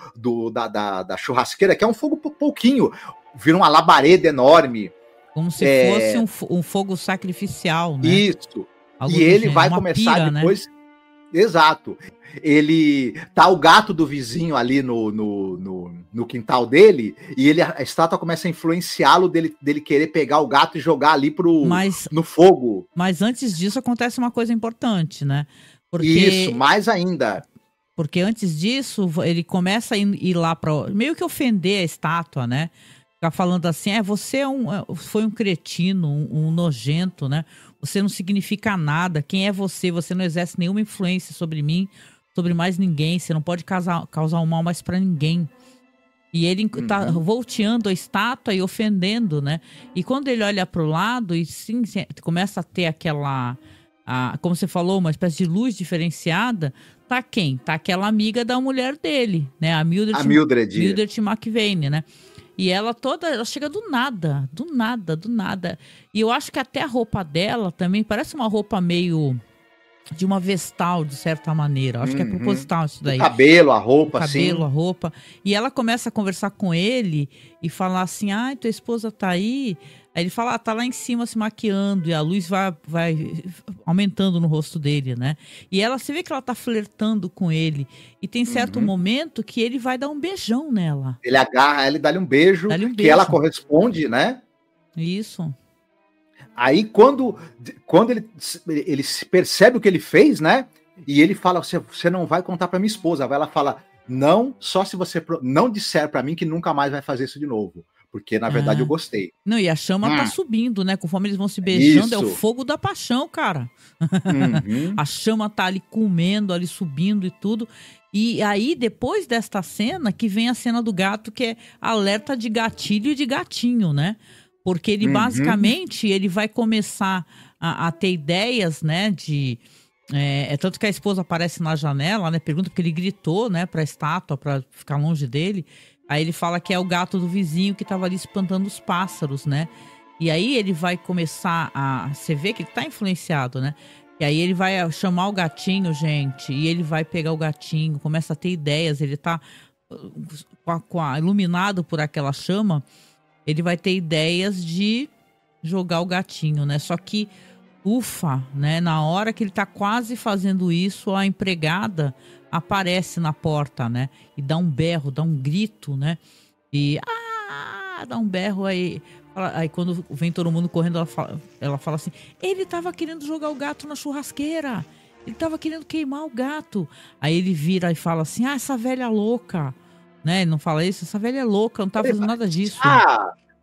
da churrasqueira, que é um fogo pouquinho, vira uma labareda enorme. Como se fosse um fogo sacrificial, né? Isso. E ele vai começar depois... Né? Exato. Tá o gato do vizinho ali no quintal dele, e a estátua começa a influenciá-lo dele querer pegar o gato e jogar ali no fogo. Mas antes disso acontece uma coisa importante, né? Isso, mais ainda. Porque antes disso, ele começa a ir lá para meio que ofender a estátua, né? ficar falando assim, você foi um cretino, um nojento, né? Você não significa nada. Quem é você? Você não exerce nenhuma influência sobre mim, sobre mais ninguém. Você não pode causar um mal mais pra ninguém. E ele tá volteando a estátua e ofendendo, né? E quando ele olha pro lado e sim, começa a ter aquela, como você falou, uma espécie de luz diferenciada, tá quem? Tá aquela amiga da mulher dele, né? A Mildred McVane, né? E ela chega do nada. E eu acho que até a roupa dela também parece uma roupa meio de uma vestal, de certa maneira. Acho que é proposital isso daí. O cabelo, a roupa, sim. A roupa. E ela começa a conversar com ele e falar assim, tua esposa tá aí? Aí ele fala, tá lá em cima se maquiando, e a luz vai aumentando no rosto dele, né? E você vê que ela tá flertando com ele. E tem certo momento que ele vai dar um beijão nela. Ele agarra ela e dá-lhe um beijo, que ela corresponde, né? Isso. Aí, quando ele percebe o que ele fez, né? E ele fala, você não vai contar pra minha esposa. Ela fala, não, só se você não disser pra mim que nunca mais vai fazer isso de novo. Porque, na verdade, eu gostei. Não, e a chama tá subindo, né? Conforme eles vão se beijando, é o fogo da paixão, cara. A chama tá ali comendo, ali subindo e tudo. E aí, depois desta cena, que vem a cena do gato, que é alerta de gatilho e de gatinho, né? Porque ele, basicamente, ele vai começar a ter ideias, né? Tanto que a esposa aparece na janela, né? Pergunta porque ele gritou, né? Pra estátua, pra ficar longe dele. Aí ele fala que é o gato do vizinho que tava ali espantando os pássaros, né? E aí ele vai começar você vê que ele tá influenciado, né? E aí ele vai chamar o gatinho, gente, e ele vai pegar o gatinho, começa a ter ideias, ele tá iluminado por aquela chama, ele vai ter ideias de jogar o gatinho, né? Só que, né? Na hora que ele tá quase fazendo isso, a empregada aparece na porta, né? E dá um berro, dá um grito, né? E dá um berro aí quando vem todo mundo correndo, ela fala assim, ele tava querendo jogar o gato na churrasqueira, ele tava querendo queimar o gato. Aí ele vira e fala assim, essa velha é louca, né? Ele não fala isso, essa velha é louca, não tá fazendo nada disso.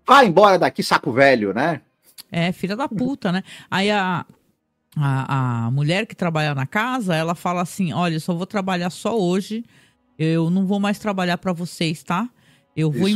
Vai embora daqui, saco velho, né? Filha da puta, né? Aí a mulher que trabalha na casa, ela fala assim, olha, eu só vou trabalhar só hoje, eu não vou mais trabalhar pra vocês, tá?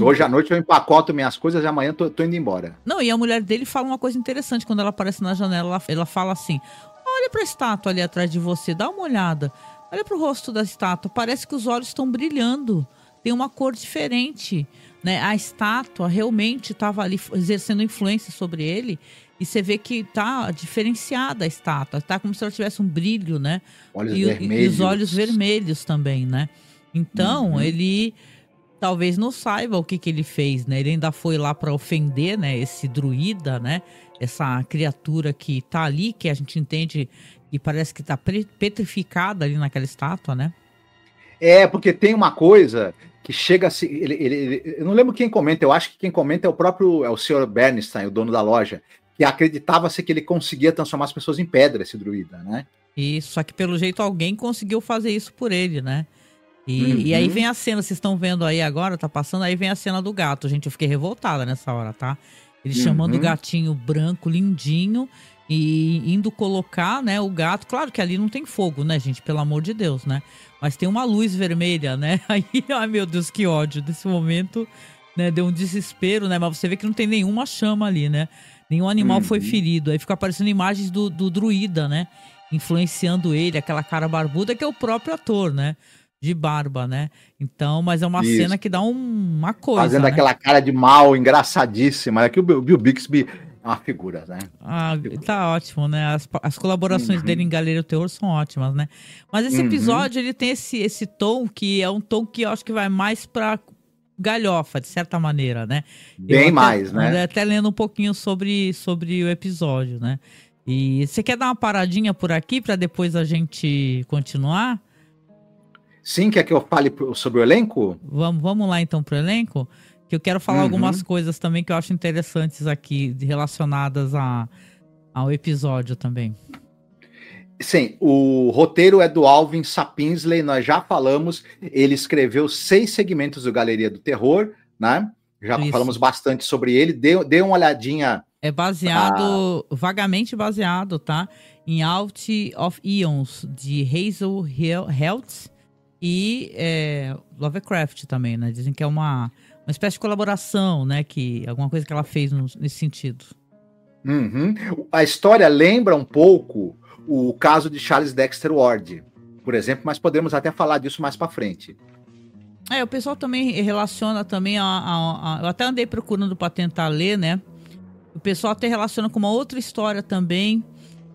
Hoje à noite eu empacoto minhas coisas e amanhã tô indo embora. Não, e a mulher dele fala uma coisa interessante, quando ela aparece na janela, ela fala assim, olha pra estátua ali atrás de você, dá uma olhada, olha pro rosto da estátua, parece que os olhos estão brilhando, tem uma cor diferente, né? A estátua realmente estava ali exercendo influência sobre ele. E você vê que tá diferenciada a estátua. Tá como se ela tivesse um brilho, né? E os olhos vermelhos também, né? Então, ele talvez não saiba o que ele fez, né? Ele ainda foi lá para ofender, né? Esse druida, né? Essa criatura que tá ali, que a gente entende e parece que tá petrificada ali naquela estátua, né? Porque tem uma coisa que chega a se... eu não lembro quem comenta, eu acho que quem comenta é o Sr. Bernstein, o dono da loja, que acreditava-se que ele conseguia transformar as pessoas em pedra, esse druida, né? Isso, só que pelo jeito alguém conseguiu fazer isso por ele, né? E aí vem a cena, vocês estão vendo aí agora, tá passando, aí vem a cena do gato, gente, eu fiquei revoltada nessa hora, tá? Ele chamando o gatinho branco, lindinho, e indo colocar, né, o gato, claro que ali não tem fogo, né, gente, pelo amor de Deus, né? Mas tem uma luz vermelha, né? Aí, ai meu Deus, que ódio, nesse momento, né, deu um desespero, né? Mas você vê que não tem nenhuma chama ali, né? Nenhum animal foi ferido. Aí fica aparecendo imagens do druida, né? Influenciando ele, aquela cara barbuda que é o próprio ator, né? De barba, né? Então, mas é uma cena que dá uma coisa, fazendo, né? Aquela cara de mal, engraçadíssima. É que o Bill Bixby é uma figura, né? Tá ótimo, né? As colaborações dele em Galeria do Terror são ótimas, né? Mas esse episódio, ele tem esse tom que é um tom que eu acho que vai mais pra galhofa, de certa maneira, né? Bem mais, né? Até lendo um pouquinho sobre o episódio, né? E você quer dar uma paradinha por aqui pra depois a gente continuar? Sim, quer que eu fale sobre o elenco? Vamos lá então pro elenco? Que eu quero falar algumas coisas também que eu acho interessantes aqui, relacionadas ao episódio também. Sim, o roteiro é do Alvin Sapinsley, nós já falamos, ele escreveu 6 segmentos do Galeria do Terror, né? Já Isso. falamos bastante sobre ele. Dê uma olhadinha. É baseado, vagamente baseado, tá? Em Out of Eons, de Hazel Heltz e Lovecraft também, né? Dizem que é uma espécie de colaboração, né? Alguma coisa que ela fez nesse sentido. Uhum. A história lembra um pouco o caso de Charles Dexter Ward, por exemplo, mas podemos até falar disso mais para frente. O pessoal também relaciona também eu até andei procurando para tentar ler, né? O pessoal até relaciona com uma outra história também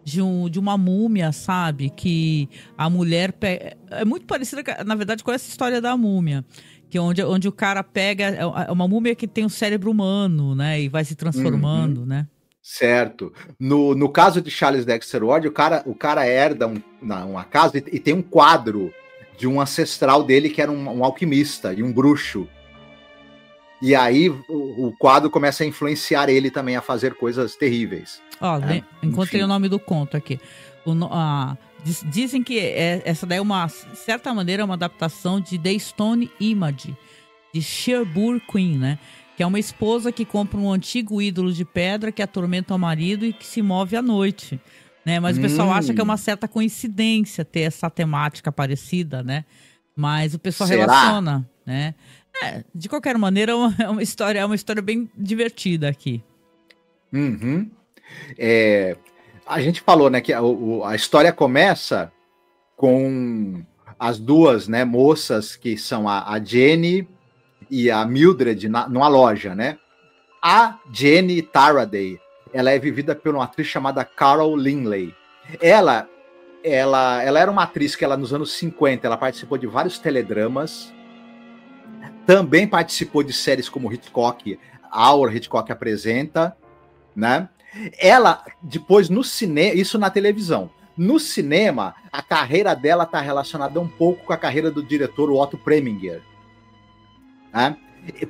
de uma múmia, sabe? Que a mulher é muito parecida, na verdade, com essa história da múmia. Que é onde o cara pega... É uma múmia que tem um cérebro humano, né? E vai se transformando, né? Certo. No caso de Charles Dexter Ward, o cara herda uma casa e tem um quadro de um ancestral dele que era um alquimista e um bruxo. E aí o quadro começa a influenciar ele também a fazer coisas terríveis. Encontrei o nome do conto aqui. Dizem que essa daí de certa maneira, é uma adaptação de The Stone Image, de Sherwood Queen, né? Que é uma esposa que compra um antigo ídolo de pedra que atormenta o marido e que se move à noite, né? Mas o pessoal acha que é uma certa coincidência ter essa temática parecida, né? Mas o pessoal relaciona, né? De qualquer maneira, é uma história bem divertida aqui. Uhum. A gente falou, né, que a história começa com as duas, né, moças que são a Jenny e a Mildred numa loja, né? A Jenny Taraday, ela é vivida por uma atriz chamada Carol Linley. Ela era uma atriz que nos anos 50, ela participou de vários teledramas, também participou de séries como Hitchcock, Our Hitchcock Apresenta, né? Ela, depois no cinema, isso na televisão. No cinema, a carreira dela está relacionada um pouco com a carreira do diretor Otto Preminger, né?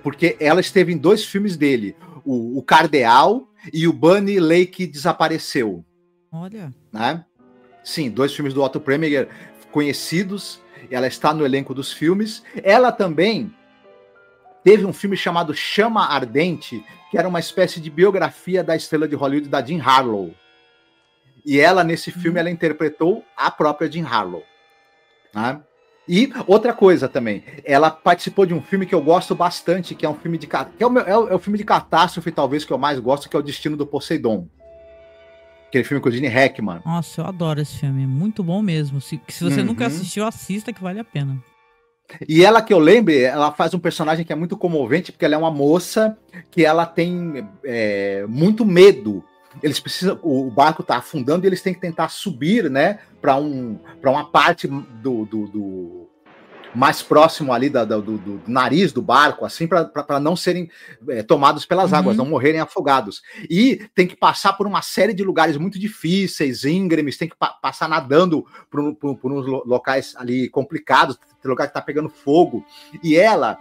Porque ela esteve em 2 filmes dele, o Cardeal e o Bunny Lake Desapareceu. Olha. Né? Sim, 2 filmes do Otto Preminger conhecidos. Ela está no elenco dos filmes. Ela também teve um filme chamado Chama Ardente, que era uma espécie de biografia da estrela de Hollywood, da Jean Harlow. E ela, nesse filme, ela interpretou a própria Jean Harlow. Né? E outra coisa também, ela participou de um filme que eu gosto bastante, que é um filme que é o filme de catástrofe, talvez, que eu mais gosto, que é O Destino do Poseidon. Aquele filme com o Gene Hackman. Nossa, eu adoro esse filme, muito bom mesmo. Se você nunca assistiu, assista, que vale a pena. E ela, que eu lembre, ela faz um personagem que é muito comovente, porque ela é uma moça que ela tem muito medo. Eles precisam, o barco está afundando e eles têm que tentar subir, né, para uma parte do mais próximo ali do nariz do barco, assim, para não serem tomados pelas águas, não morrerem afogados. E tem que passar por uma série de lugares muito difíceis, íngremes, tem que passar nadando por uns locais ali complicados, tem lugar que está pegando fogo. E ela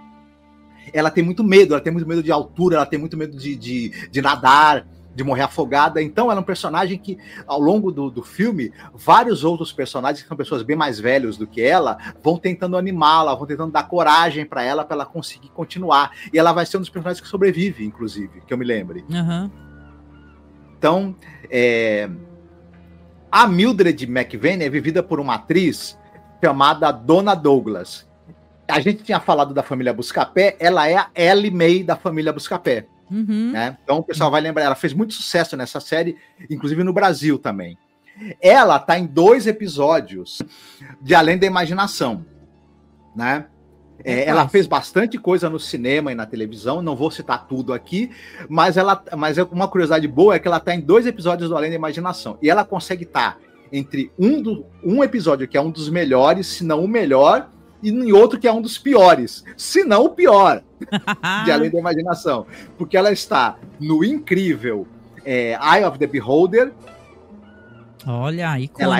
tem muito medo de altura, ela tem muito medo de nadar, de morrer afogada. Então ela é um personagem que, ao longo do filme, vários outros personagens, que são pessoas bem mais velhos do que ela, vão tentando animá-la, vão tentando dar coragem para ela conseguir continuar. E ela vai ser um dos personagens que sobrevive, inclusive, que eu me lembre. Então, a Mildred McVane é vivida por uma atriz chamada Donna Douglas. A gente tinha falado da família Buscapé, ela é a Ellie Mae da família Buscapé. Né? Então o pessoal vai lembrar, ela fez muito sucesso nessa série, inclusive no Brasil também. Ela está em 2 episódios de Além da Imaginação, né? Ela fez bastante coisa no cinema e na televisão, não vou citar tudo aqui, mas uma curiosidade boa é que ela está em 2 episódios do Além da Imaginação, e ela consegue estar entre um episódio que é um dos melhores, se não o melhor, e em outro que é um dos piores, se não o pior, de Além da Imaginação. Porque ela está no incrível Eye of the Beholder. Olha, icônico.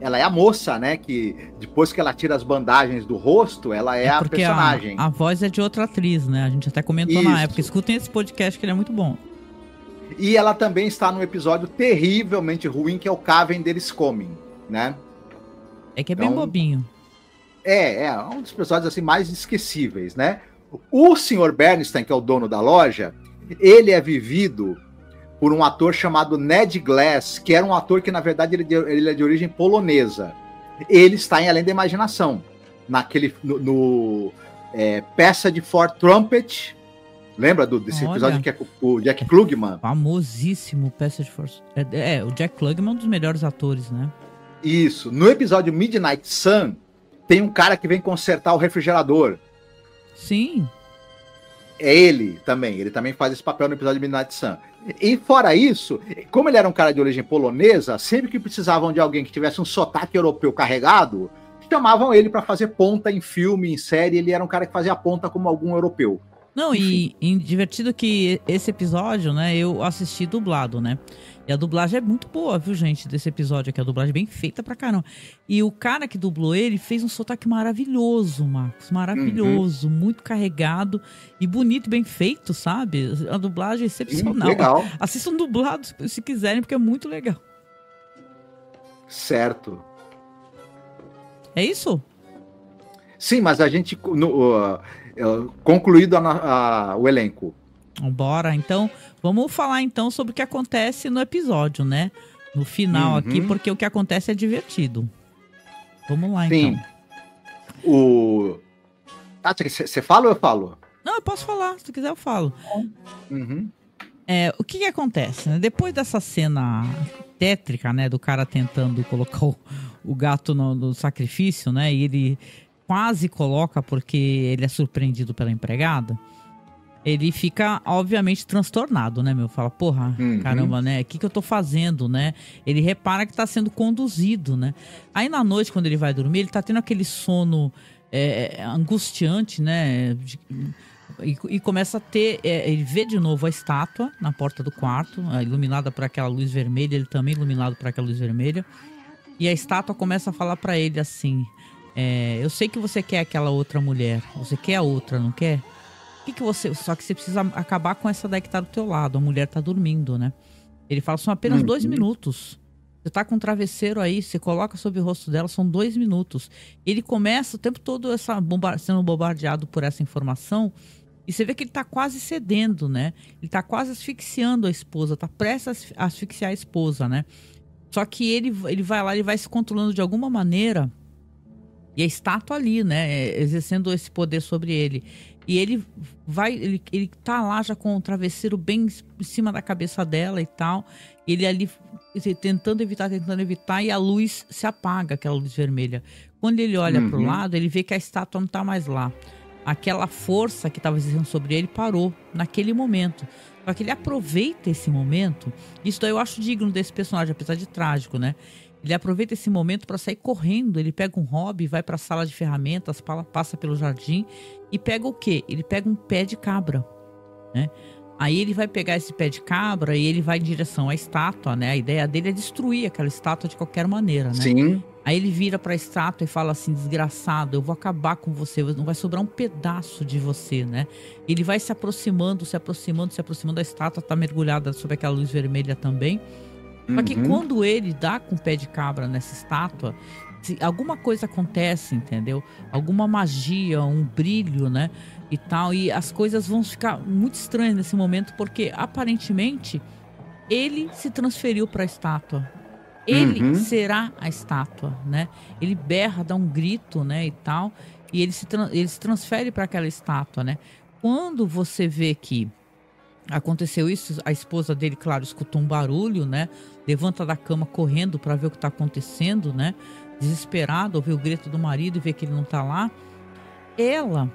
Ela é a moça, né, que depois que ela tira as bandagens do rosto, ela é a personagem. A voz é de outra atriz, né? A gente até comentou na época. Escutem esse podcast que ele é muito bom. E ela também está num episódio terrivelmente ruim, que é o Cavender's Coming, né? É que é bem bobinho. É um dos episódios assim, mais esquecíveis, né? O Sr. Bernstein, que é o dono da loja, ele é vivido por um ator chamado Ned Glass, que era um ator que, na verdade, ele é de origem polonesa. Ele está em Além da Imaginação, no Peça de For Trumpet. Lembra desse episódio que é com o Jack Klugman? Famosíssimo Peça de For... o Jack Klugman é um dos melhores atores, né? Isso. No episódio Midnight Sun, tem um cara que vem consertar o refrigerador. Sim. É ele também faz esse papel no episódio Midnight Sun. E fora isso, como ele era um cara de origem polonesa, sempre que precisavam de alguém que tivesse um sotaque europeu carregado, chamavam ele para fazer ponta em filme, em série. Ele era um cara que fazia ponta como algum europeu. Não, e divertido que esse episódio, né, eu assisti dublado, né? E a dublagem é muito boa, viu, gente, desse episódio aqui. A dublagem é bem feita pra caramba. E o cara que dublou ele fez um sotaque maravilhoso, Marcos. Maravilhoso, muito carregado e bonito, bem feito, sabe? A dublagem é excepcional. Legal. Assistam dublado se quiserem, porque é muito legal. Certo. É isso? Sim, mas a gente... concluído o elenco. Bora, então, vamos falar então sobre o que acontece no episódio, né? No final aqui, porque o que acontece é divertido. Vamos lá, sim. Então. Tati, você fala ou eu falo? Não, eu posso falar, se quiser eu falo. Uhum. O que acontece, né? Depois dessa cena tétrica, né, do cara tentando colocar o gato no sacrifício, né, e ele quase coloca porque ele é surpreendido pela empregada, ele fica, obviamente, transtornado, né, meu? Fala, porra, caramba, né? O que eu tô fazendo, né? Ele repara que tá sendo conduzido, né? Aí, na noite, quando ele vai dormir, ele tá tendo aquele sono angustiante, né? E começa a ter... ele vê de novo a estátua na porta do quarto, iluminada por aquela luz vermelha, ele também iluminado por aquela luz vermelha. E a estátua começa a falar pra ele assim... eu sei que você quer aquela outra mulher. Você quer a outra, não quer? Só que você precisa acabar com essa daí que tá do teu lado. A mulher tá dormindo, né? Ele fala, são apenas 2 minutos. Você tá com um travesseiro aí, você coloca sobre o rosto dela, são 2 minutos. Ele começa o tempo todo sendo bombardeado por essa informação. E você vê que ele tá quase cedendo, né? Ele tá quase asfixiando a esposa, tá prestes a asfixiar a esposa, né? Só que ele vai lá, ele vai se controlando de alguma maneira. E a estátua ali, né? Exercendo esse poder sobre ele. E ele tá lá já com o travesseiro bem em cima da cabeça dela e tal. Ele ali tentando evitar, e a luz se apaga, aquela luz vermelha. Quando ele olha pro lado, ele vê que a estátua não tá mais lá. Aquela força que estava exercendo sobre ele parou naquele momento. Só que ele aproveita esse momento. Isso daí eu acho digno desse personagem, apesar de trágico, né? Ele aproveita esse momento para sair correndo. Ele pega um hobby, vai para a sala de ferramentas, passa pelo jardim e pega o quê? Ele pega um pé de cabra, né? Aí ele vai pegar esse pé de cabra e ele vai em direção à estátua, né? A ideia dele é destruir aquela estátua de qualquer maneira, né? Sim. Aí ele vira para a estátua e fala assim, desgraçado, eu vou acabar com você, não vai sobrar um pedaço de você, né? Ele vai se aproximando, a estátua tá mergulhada sob aquela luz vermelha também. Só que quando ele dá com o pé de cabra nessa estátua, alguma coisa acontece, entendeu? Alguma magia, um brilho, né? E tal. E as coisas vão ficar muito estranhas nesse momento, porque aparentemente ele se transferiu para a estátua. Ele será a estátua, né? Ele berra, dá um grito, né? E tal. E ele se transfere para aquela estátua, né? Quando você vê que aconteceu isso, a esposa dele, claro, escutou um barulho, né? Levanta da cama correndo para ver o que tá acontecendo, né? Desesperada, ouve o grito do marido e vê que ele não tá lá. Ela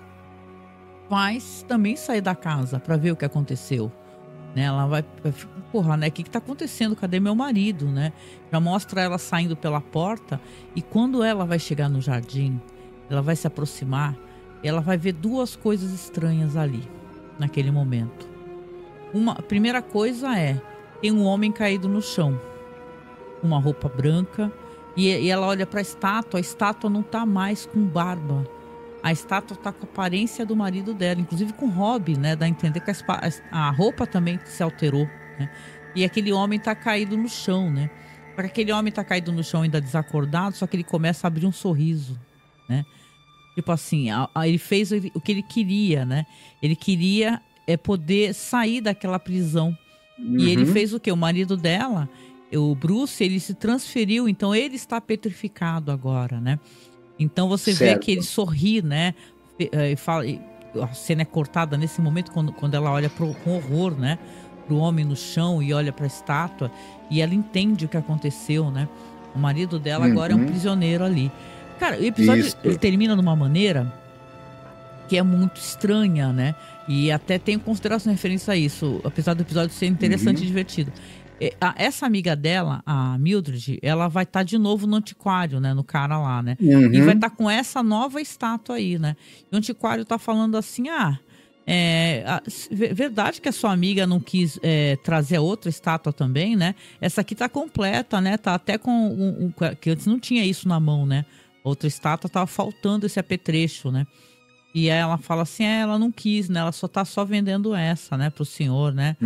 vai também sair da casa para ver o que aconteceu, né? Ela vai, porra, né? O que tá acontecendo? Cadê meu marido, né? Já mostra ela saindo pela porta e quando ela vai chegar no jardim, ela vai se aproximar, ela vai ver 2 coisas estranhas ali, naquele momento. A primeira coisa tem um homem caído no chão, uma roupa branca, e ela olha para a estátua não tá mais com barba, a estátua tá com a aparência do marido dela, inclusive com hobby, né, dá a entender que a roupa também se alterou, né, e aquele homem tá caído no chão, né, porque aquele homem tá caído no chão ainda desacordado, só que ele começa a abrir um sorriso, né, Tipo assim, ele fez o que ele queria, né? Ele queria poder sair daquela prisão. E ele fez o quê? O marido dela, o Bruce, ele se transferiu, então ele está petrificado agora, né? Então você vê que ele sorri, né? E fala, a cena é cortada nesse momento quando ela olha com horror, né? Pro homem no chão e olha pra estátua. E ela entende o que aconteceu, né? O marido dela agora é um prisioneiro ali. Cara, o episódio ele termina de uma maneira que é muito estranha, né? E até tenho consideração em referência a isso, apesar do episódio ser interessante e divertido. Essa amiga dela, a Mildred, ela vai estar de novo no antiquário, né? No cara lá, né? E vai estar com essa nova estátua aí, né? E o antiquário tá falando assim, verdade que a sua amiga não quis trazer a outra estátua também, né? Essa aqui tá completa, né? Tá até com que antes não tinha isso na mão, né? Outra estátua tava faltando esse apetrecho, né? E aí ela fala assim, ela não quis, né? Ela só vendendo essa, né? Pro senhor, né?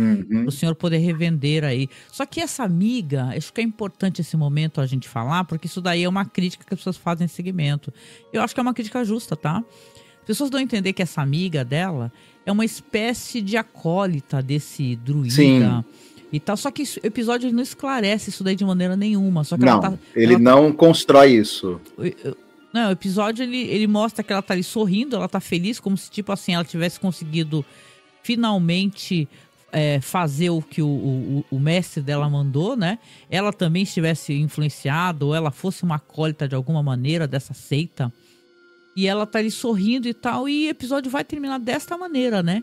Pro senhor poder revender aí. Só que essa amiga, acho que é importante esse momento a gente falar, porque isso daí é uma crítica que as pessoas fazem nesse segmento. Eu acho que é uma crítica justa, tá? As pessoas dão a entender que essa amiga dela é uma espécie de acólita desse druida. Sim. E tal, só que o episódio não esclarece isso daí de maneira nenhuma. Só que ele não constrói isso. Não, o episódio ele mostra que ela tá ali sorrindo, ela tá feliz, como se tipo assim, ela tivesse conseguido finalmente fazer o que o mestre dela mandou, né? Ela também estivesse influenciada, ou ela fosse uma acólita de alguma maneira dessa seita. E ela tá ali sorrindo e tal, e o episódio vai terminar desta maneira, né?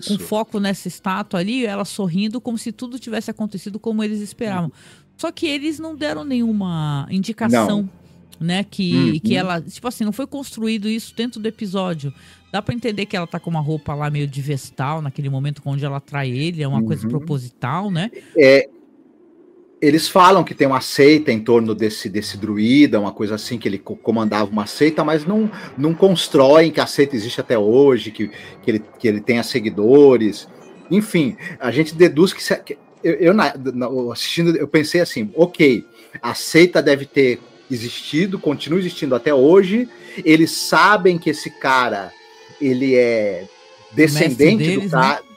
Com foco nessa estátua ali, ela sorrindo como se tudo tivesse acontecido como eles esperavam. Só que eles não deram nenhuma indicação, né? Que ela, tipo assim, não foi construído isso dentro do episódio. Dá pra entender que ela tá com uma roupa lá meio de vestal, naquele momento onde ela atrai ele, é uma coisa proposital, né? Eles falam que tem uma seita em torno desse druida, uma coisa assim, que ele comandava uma seita, mas não constroem que a seita existe até hoje, que ele tenha seguidores. Enfim, a gente deduz que... assistindo, eu pensei assim, ok, a seita deve ter existido, continua existindo até hoje, eles sabem que esse cara, ele é descendente deles, do cara... Né?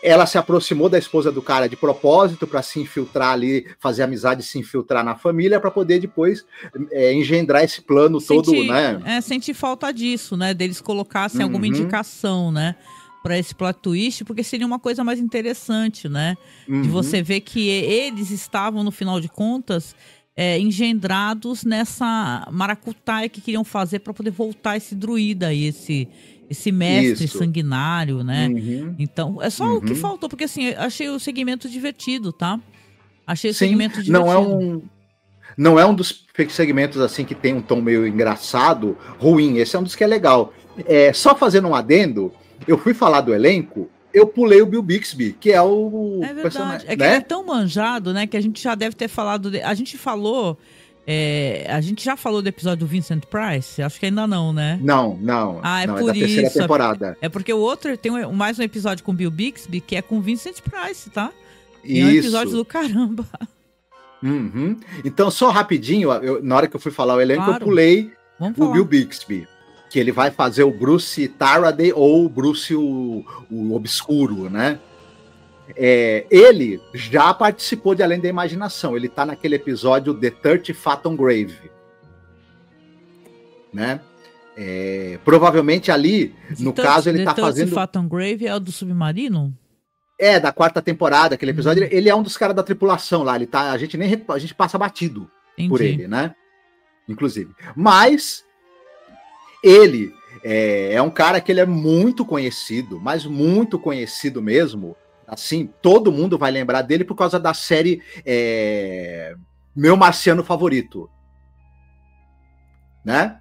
Ela se aproximou da esposa do cara de propósito para se infiltrar ali, fazer amizade e se infiltrar na família para poder depois engendrar esse plano todo, né? Sentir falta disso, né? Deles colocassem alguma indicação, né? Para esse plot twist, porque seria uma coisa mais interessante, né? De você ver que eles estavam, no final de contas, engendrados nessa maracutaia que queriam fazer para poder voltar esse druida aí, esse mestre sanguinário, né? Então, é só o que faltou, porque assim, achei o segmento divertido, tá? Achei o segmento divertido. Não é um dos segmentos assim que tem um tom meio engraçado, ruim. Esse é um dos que é legal. Só fazendo um adendo, eu fui falar do elenco, eu pulei o Bill Bixby, que é o personagem. É que ele é tão manjado, né? Que a gente já deve ter falado... A gente já falou do episódio do Vincent Price? Acho que ainda não, né? Não. É por da terceira isso. temporada. É porque o outro tem mais um episódio com o Bill Bixby, que é com o Vincent Price, tá? E é um episódio do caramba. Então, só rapidinho, na hora que eu fui falar o elenco, eu pulei o Bill Bixby, que ele vai fazer o Bruce Taraday ou o Bruce o Obscuro, né? Ele já participou de Além da Imaginação. Ele tá naquele episódio The 30 Fathom Grave, né? Provavelmente ali, no caso, ele tá fazendo... The 30 Fathom Grave é o do submarino? Da quarta temporada, aquele episódio. Ele é um dos caras da tripulação lá. Ele tá, a gente passa batido por ele, né? Inclusive. Mas ele é um cara que ele é muito conhecido, mas muito conhecido mesmo. Assim, todo mundo vai lembrar dele por causa da série Meu Marciano Favorito. Né?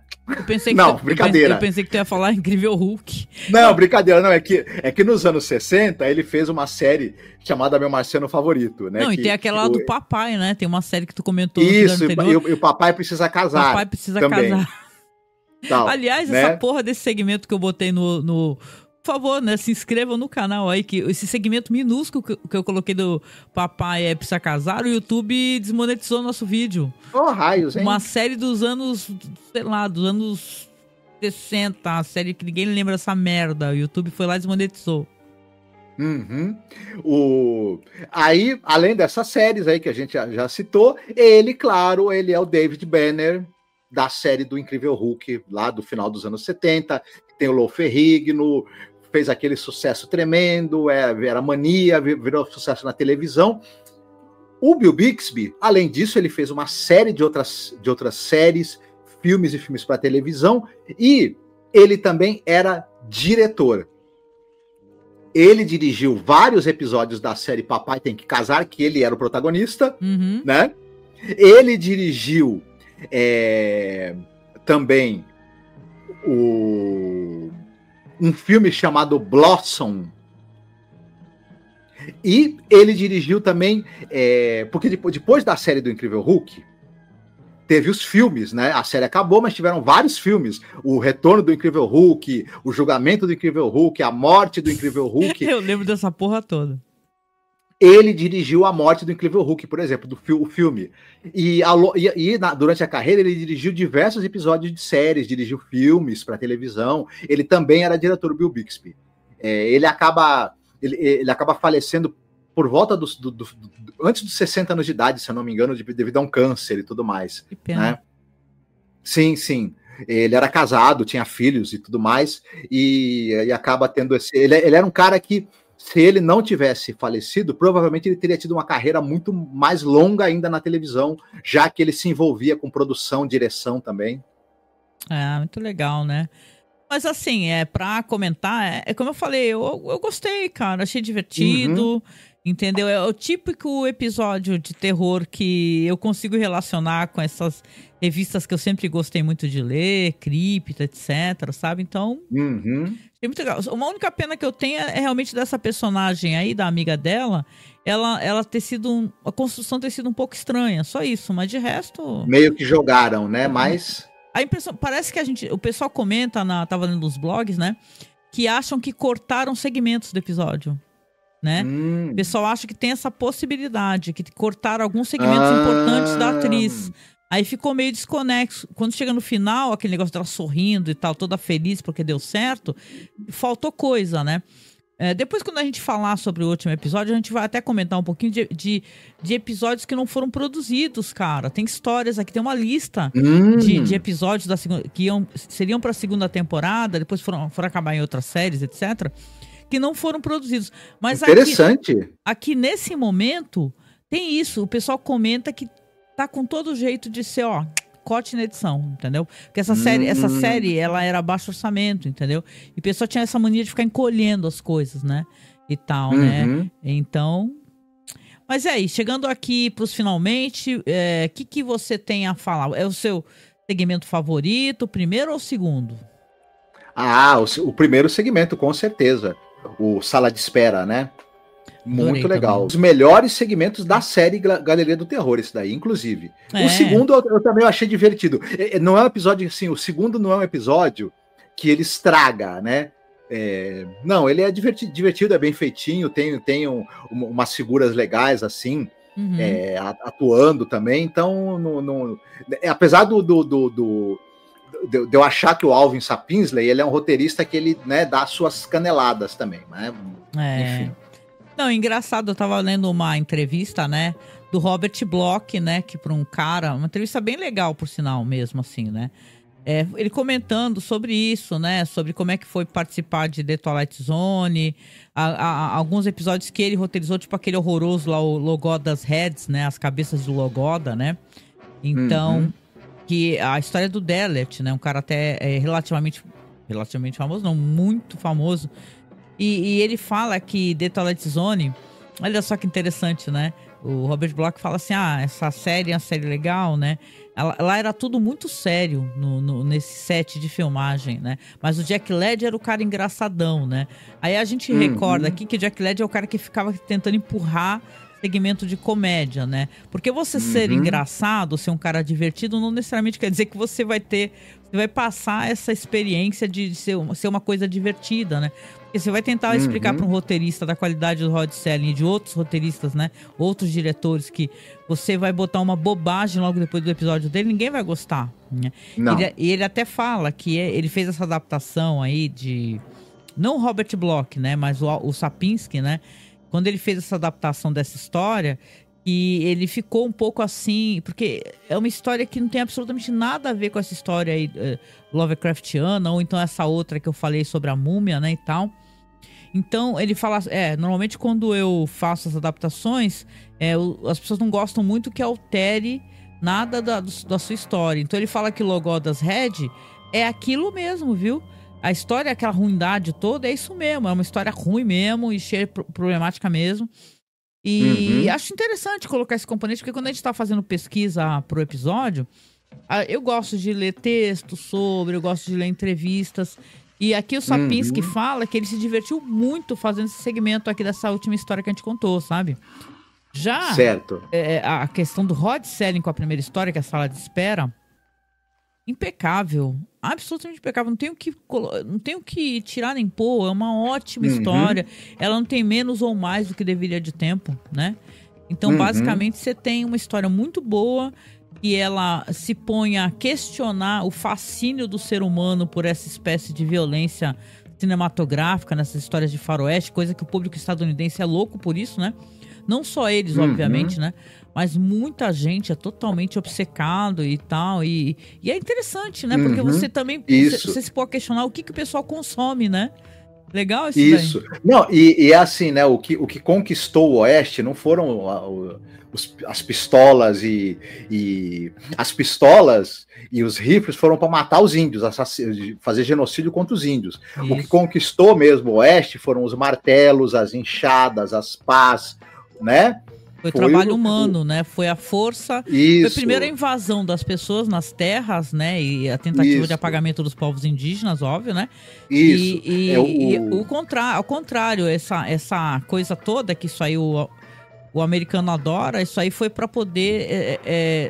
Brincadeira. Eu pensei que tu ia falar Incrível Hulk. Não, brincadeira, não. É que nos anos 60 ele fez uma série chamada Meu Marciano Favorito, né? Não, e tem aquela do Papai, né? Tem uma série que tu comentou no Isso, e o Papai Precisa Casar. O Papai Precisa Casar. Tal, aliás, né? Essa porra desse segmento que eu botei no... Por favor, né, se inscrevam no canal aí, que esse segmento minúsculo que eu coloquei do Papai Precisa Casar, o YouTube desmonetizou nosso vídeo. Raios, hein? Uma série dos anos, sei lá, dos anos 60, a série que ninguém lembra dessa merda. O YouTube foi lá e desmonetizou. Aí, além dessas séries aí que a gente já citou, ele, claro, ele é o David Banner da série do Incrível Hulk, lá do final dos anos 70, tem o Lou Ferrigno, fez aquele sucesso tremendo, era mania, virou sucesso na televisão. O Bill Bixby, além disso, ele fez uma série de outras séries, filmes e filmes para televisão, e ele também era diretor. Ele dirigiu vários episódios da série Papai Tem que Casar, que ele era o protagonista, né? Ele dirigiu também um filme chamado Blossom. E ele dirigiu também, porque depois da série do Incrível Hulk, teve os filmes, né? A série acabou, mas tiveram vários filmes. O Retorno do Incrível Hulk, o Julgamento do Incrível Hulk, a Morte do Incrível Hulk. Eu lembro dessa porra toda. Ele dirigiu A Morte do Incrível Hulk, por exemplo, o filme. Durante a carreira, ele dirigiu diversos episódios de séries, dirigiu filmes para televisão. Ele também era diretor do Bill Bixby. Ele acaba falecendo por volta antes dos 60 anos de idade, se eu não me engano, devido a um câncer e tudo mais. Que pena. Né? Sim. Ele era casado, tinha filhos e tudo mais, e acaba tendo esse... Ele era um cara que, se ele não tivesse falecido, provavelmente ele teria tido uma carreira muito mais longa ainda na televisão, já que ele se envolvia com produção, direção também. Muito legal, né? Mas assim, pra comentar, como eu falei, eu gostei, cara, achei divertido, entendeu? É o típico episódio de terror que eu consigo relacionar com essas revistas que eu sempre gostei muito de ler, Cripta, etc, sabe? Então, é muito legal. Uma única pena que eu tenho é realmente dessa personagem aí, da amiga dela, ela ter sido, a construção ter sido um pouco estranha, só isso, mas de resto... Meio que jogaram, né? Mas... A impressão, parece que o pessoal comenta, tava lendo nos blogs, né? Que acham que cortaram segmentos do episódio, né? O pessoal acha que tem essa possibilidade, que cortaram alguns segmentos importantes da atriz. Aí ficou meio desconexo. Quando chega no final, aquele negócio dela sorrindo e tal, toda feliz porque deu certo, faltou coisa, né? Depois, quando a gente falar sobre o último episódio, a gente vai até comentar um pouquinho de episódios que não foram produzidos, cara. Tem histórias aqui, tem uma lista de episódios da segunda, que seriam para a segunda temporada, depois foram acabar em outras séries, etc., que não foram produzidos. Mas interessante. Aqui nesse momento, tem isso. O pessoal comenta que tá com todo jeito de ser, corte na edição, entendeu? Porque essa série, ela era baixo orçamento, entendeu? E o pessoal tinha essa mania de ficar encolhendo as coisas, né? E tal, né? Então... Mas aí, chegando aqui pros finalmente, que você tem a falar? É o seu segmento favorito, o primeiro ou o segundo? O primeiro segmento, com certeza. O Sala de Espera, né? Muito legal. Também. Os melhores segmentos da série Galeria do Terror, esse daí, inclusive. O segundo eu também achei divertido. Não é um episódio assim, o segundo não é um episódio que ele estraga, né? Não, ele é divertido, é bem feitinho, tem umas figuras legais, assim, atuando também. Então, apesar de eu achar que o Alvin Sapinsley, ele é um roteirista que ele, né, dá suas caneladas também, né? Enfim. Não, engraçado, eu tava lendo uma entrevista, né, do Robert Bloch, né, que para um cara, uma entrevista bem legal, por sinal, mesmo assim, né, ele comentando sobre isso, né, sobre como é que foi participar de The Twilight Zone, alguns episódios que ele roteirizou, tipo aquele horroroso lá, o Logoda's Heads, né, as cabeças do Logoda, né, então, que a história do Delet, né, um cara até relativamente famoso, não, muito famoso. E ele fala que The Twilight Zone, olha só que interessante, né? O Robert Bloch fala assim, essa série é uma série legal, né? Lá era tudo muito sério nesse set de filmagem, né? Mas o Jack Ledger era o cara engraçadão, né? Aí a gente recorda aqui que o Jack Ledger é o cara que ficava tentando empurrar segmento de comédia, né? Porque você ser engraçado, ser um cara divertido, não necessariamente quer dizer que você vai passar essa experiência de ser uma coisa divertida, né? Porque você vai tentar explicar para um roteirista da qualidade do Rod Serling e de outros roteiristas, né? Outros diretores, que você vai botar uma bobagem logo depois do episódio dele, ninguém vai gostar, né? Não. Ele até fala que ele fez essa adaptação aí de... Não o Robert Bloch, né? Mas o Sapinski, né? Quando ele fez essa adaptação dessa história, e ele ficou um pouco assim... Porque é uma história que não tem absolutamente nada a ver com essa história aí Lovecraftiana, ou então essa outra que eu falei sobre a múmia, né, e tal. Então, ele fala... normalmente quando eu faço as adaptações, as pessoas não gostam muito que altere nada da sua história. Então, ele fala que Logothas Red é aquilo mesmo, viu? A história, aquela ruindade toda, é isso mesmo. É uma história ruim mesmo e cheia de problemática mesmo. E acho interessante colocar esse componente, porque quando a gente tá fazendo pesquisa pro episódio, eu gosto de ler textos sobre, eu gosto de ler entrevistas. E aqui o Sapinski fala que ele se divertiu muito fazendo esse segmento aqui dessa última história que a gente contou, sabe? Já certo. A questão do Rod Serling com a primeira história, que é a Sala de Espera, impecável, absolutamente impecável, não tenho que tirar nem pôr, é uma ótima história, ela não tem menos ou mais do que deveria de tempo, né? Então, basicamente, você tem uma história muito boa e ela se põe a questionar o fascínio do ser humano por essa espécie de violência cinematográfica nessas histórias de faroeste, coisa que o público estadunidense é louco por isso, né? Não só eles, obviamente, né? Mas muita gente é totalmente obcecado e tal. E é interessante, né? Porque você também... Você se pode questionar o que o pessoal consome, né? Legal isso daí. Não, e é assim, né? O que conquistou o Oeste não foram as pistolas e as pistolas e os rifles foram para matar os índios, fazer genocídio contra os índios. Isso. O que conquistou mesmo o Oeste foram os martelos, as enxadas, as pás, né? Foi trabalho humano, né? Foi a força. Isso. Foi a primeira invasão das pessoas nas terras, né? E a tentativa de apagamento dos povos indígenas, óbvio, né? Isso. Ao contrário, essa coisa toda que isso aí o americano adora, isso aí foi para poder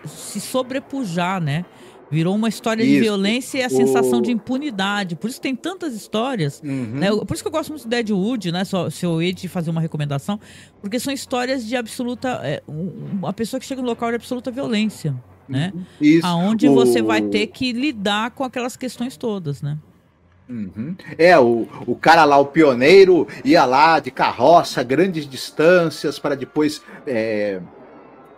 se sobrepujar, né? Virou uma história de violência e a sensação de impunidade. Por isso tem tantas histórias. Né? Por isso que eu gosto muito do Deadwood, né? Se eu hei de fazer uma recomendação. Porque são histórias de absoluta... uma pessoa que chega no local de absoluta violência, né? Isso. Aonde você vai ter que lidar com aquelas questões todas, né? O cara lá, o pioneiro, ia lá de carroça, grandes distâncias, para depois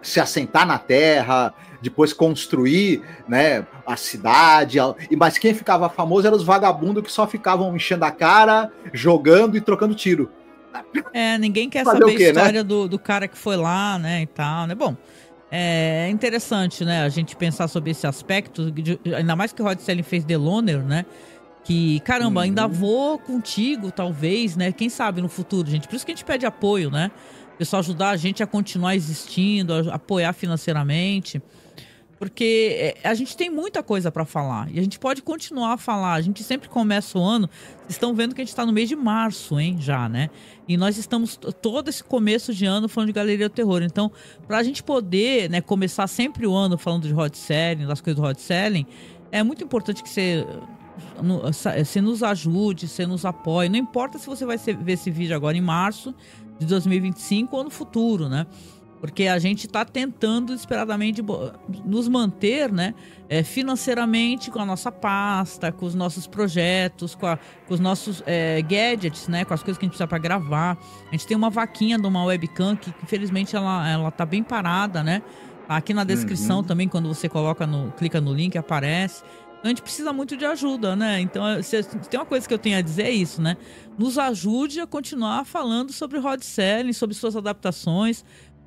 se assentar na terra, depois construir, né, a cidade. Mas quem ficava famoso eram os vagabundos que só ficavam enchendo a cara, jogando e trocando tiro. Ninguém quer saber a história, né? do cara que foi lá, né, e tal, né? Bom, é interessante, né, a gente pensar sobre esse aspecto, ainda mais que o Rod Serling fez The Loner, né? Que, caramba, ainda vou contigo, talvez, né? Quem sabe no futuro, gente. Por isso que a gente pede apoio, né? O pessoal ajudar a gente a continuar existindo, a apoiar financeiramente. Porque a gente tem muita coisa para falar. E a gente pode continuar a falar. A gente sempre começa o ano... Vocês estão vendo que a gente está no mês de março, hein? Já, né? E nós estamos todo esse começo de ano falando de Galeria do Terror. Então, para a gente poder, né, começar sempre o ano falando de Rod Serling, das coisas do Rod Serling, é muito importante que você nos ajude, você nos apoie. Não importa se você vai ver esse vídeo agora em março de 2025 ou no futuro, né? Porque a gente está tentando desesperadamente nos manter, né, financeiramente com a nossa pasta, com os nossos projetos, com os nossos gadgets, né, com as coisas que a gente precisa para gravar. A gente tem uma vaquinha de uma webcam que, infelizmente, ela tá bem parada, né? Aqui na descrição também, quando você clica no link, aparece. Então, a gente precisa muito de ajuda, né? Então, se tem uma coisa que eu tenho a dizer, é isso, né? Nos ajude a continuar falando sobre Rod Serling, sobre suas adaptações,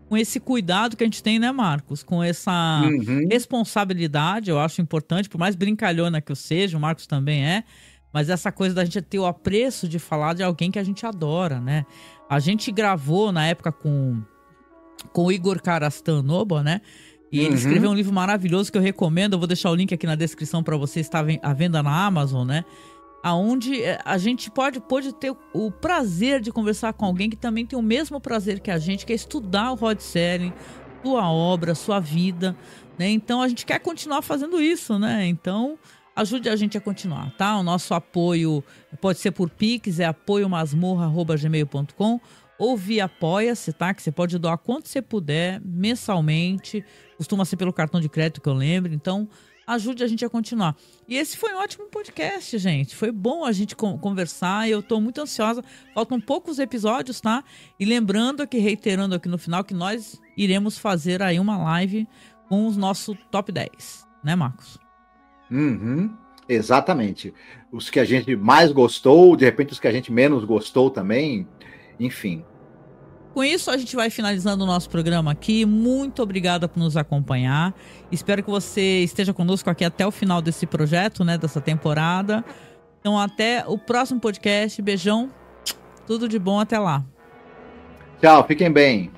com esse cuidado que a gente tem, né, Marcos? Com essa responsabilidade, eu acho importante, por mais brincalhona que eu seja, o Marcos também é, mas essa coisa da gente ter o apreço de falar de alguém que a gente adora, né? A gente gravou, na época, com o Igor Karastanoba, né? E ele escreveu um livro maravilhoso que eu recomendo, eu vou deixar o link aqui na descrição para você, está à venda na Amazon, né? aonde a gente pode ter o prazer de conversar com alguém que também tem o mesmo prazer que a gente, que é estudar o Rod Serling, sua obra, sua vida, né? Então a gente quer continuar fazendo isso, né? Então ajude a gente a continuar, tá? O nosso apoio pode ser por Pix, é apoiomasmorra@gmail.com ou via Apoia-se, tá? Que você pode doar quanto você puder, mensalmente. Costuma ser pelo cartão de crédito, que eu lembro. Então ajude a gente a continuar. E esse foi um ótimo podcast, gente. Foi bom a gente conversar. Eu tô muito ansiosa. Faltam poucos episódios, tá? E lembrando aqui, reiterando aqui no final, que nós iremos fazer aí uma live com os nossos top 10, né, Marcos? Uhum, exatamente. Os que a gente mais gostou, de repente os que a gente menos gostou também, enfim. Com isso, a gente vai finalizando o nosso programa aqui. Muito obrigada por nos acompanhar. Espero que você esteja conosco aqui até o final desse projeto, né, dessa temporada. Então, até o próximo podcast. Beijão. Tudo de bom. Até lá. Tchau, fiquem bem.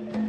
aí.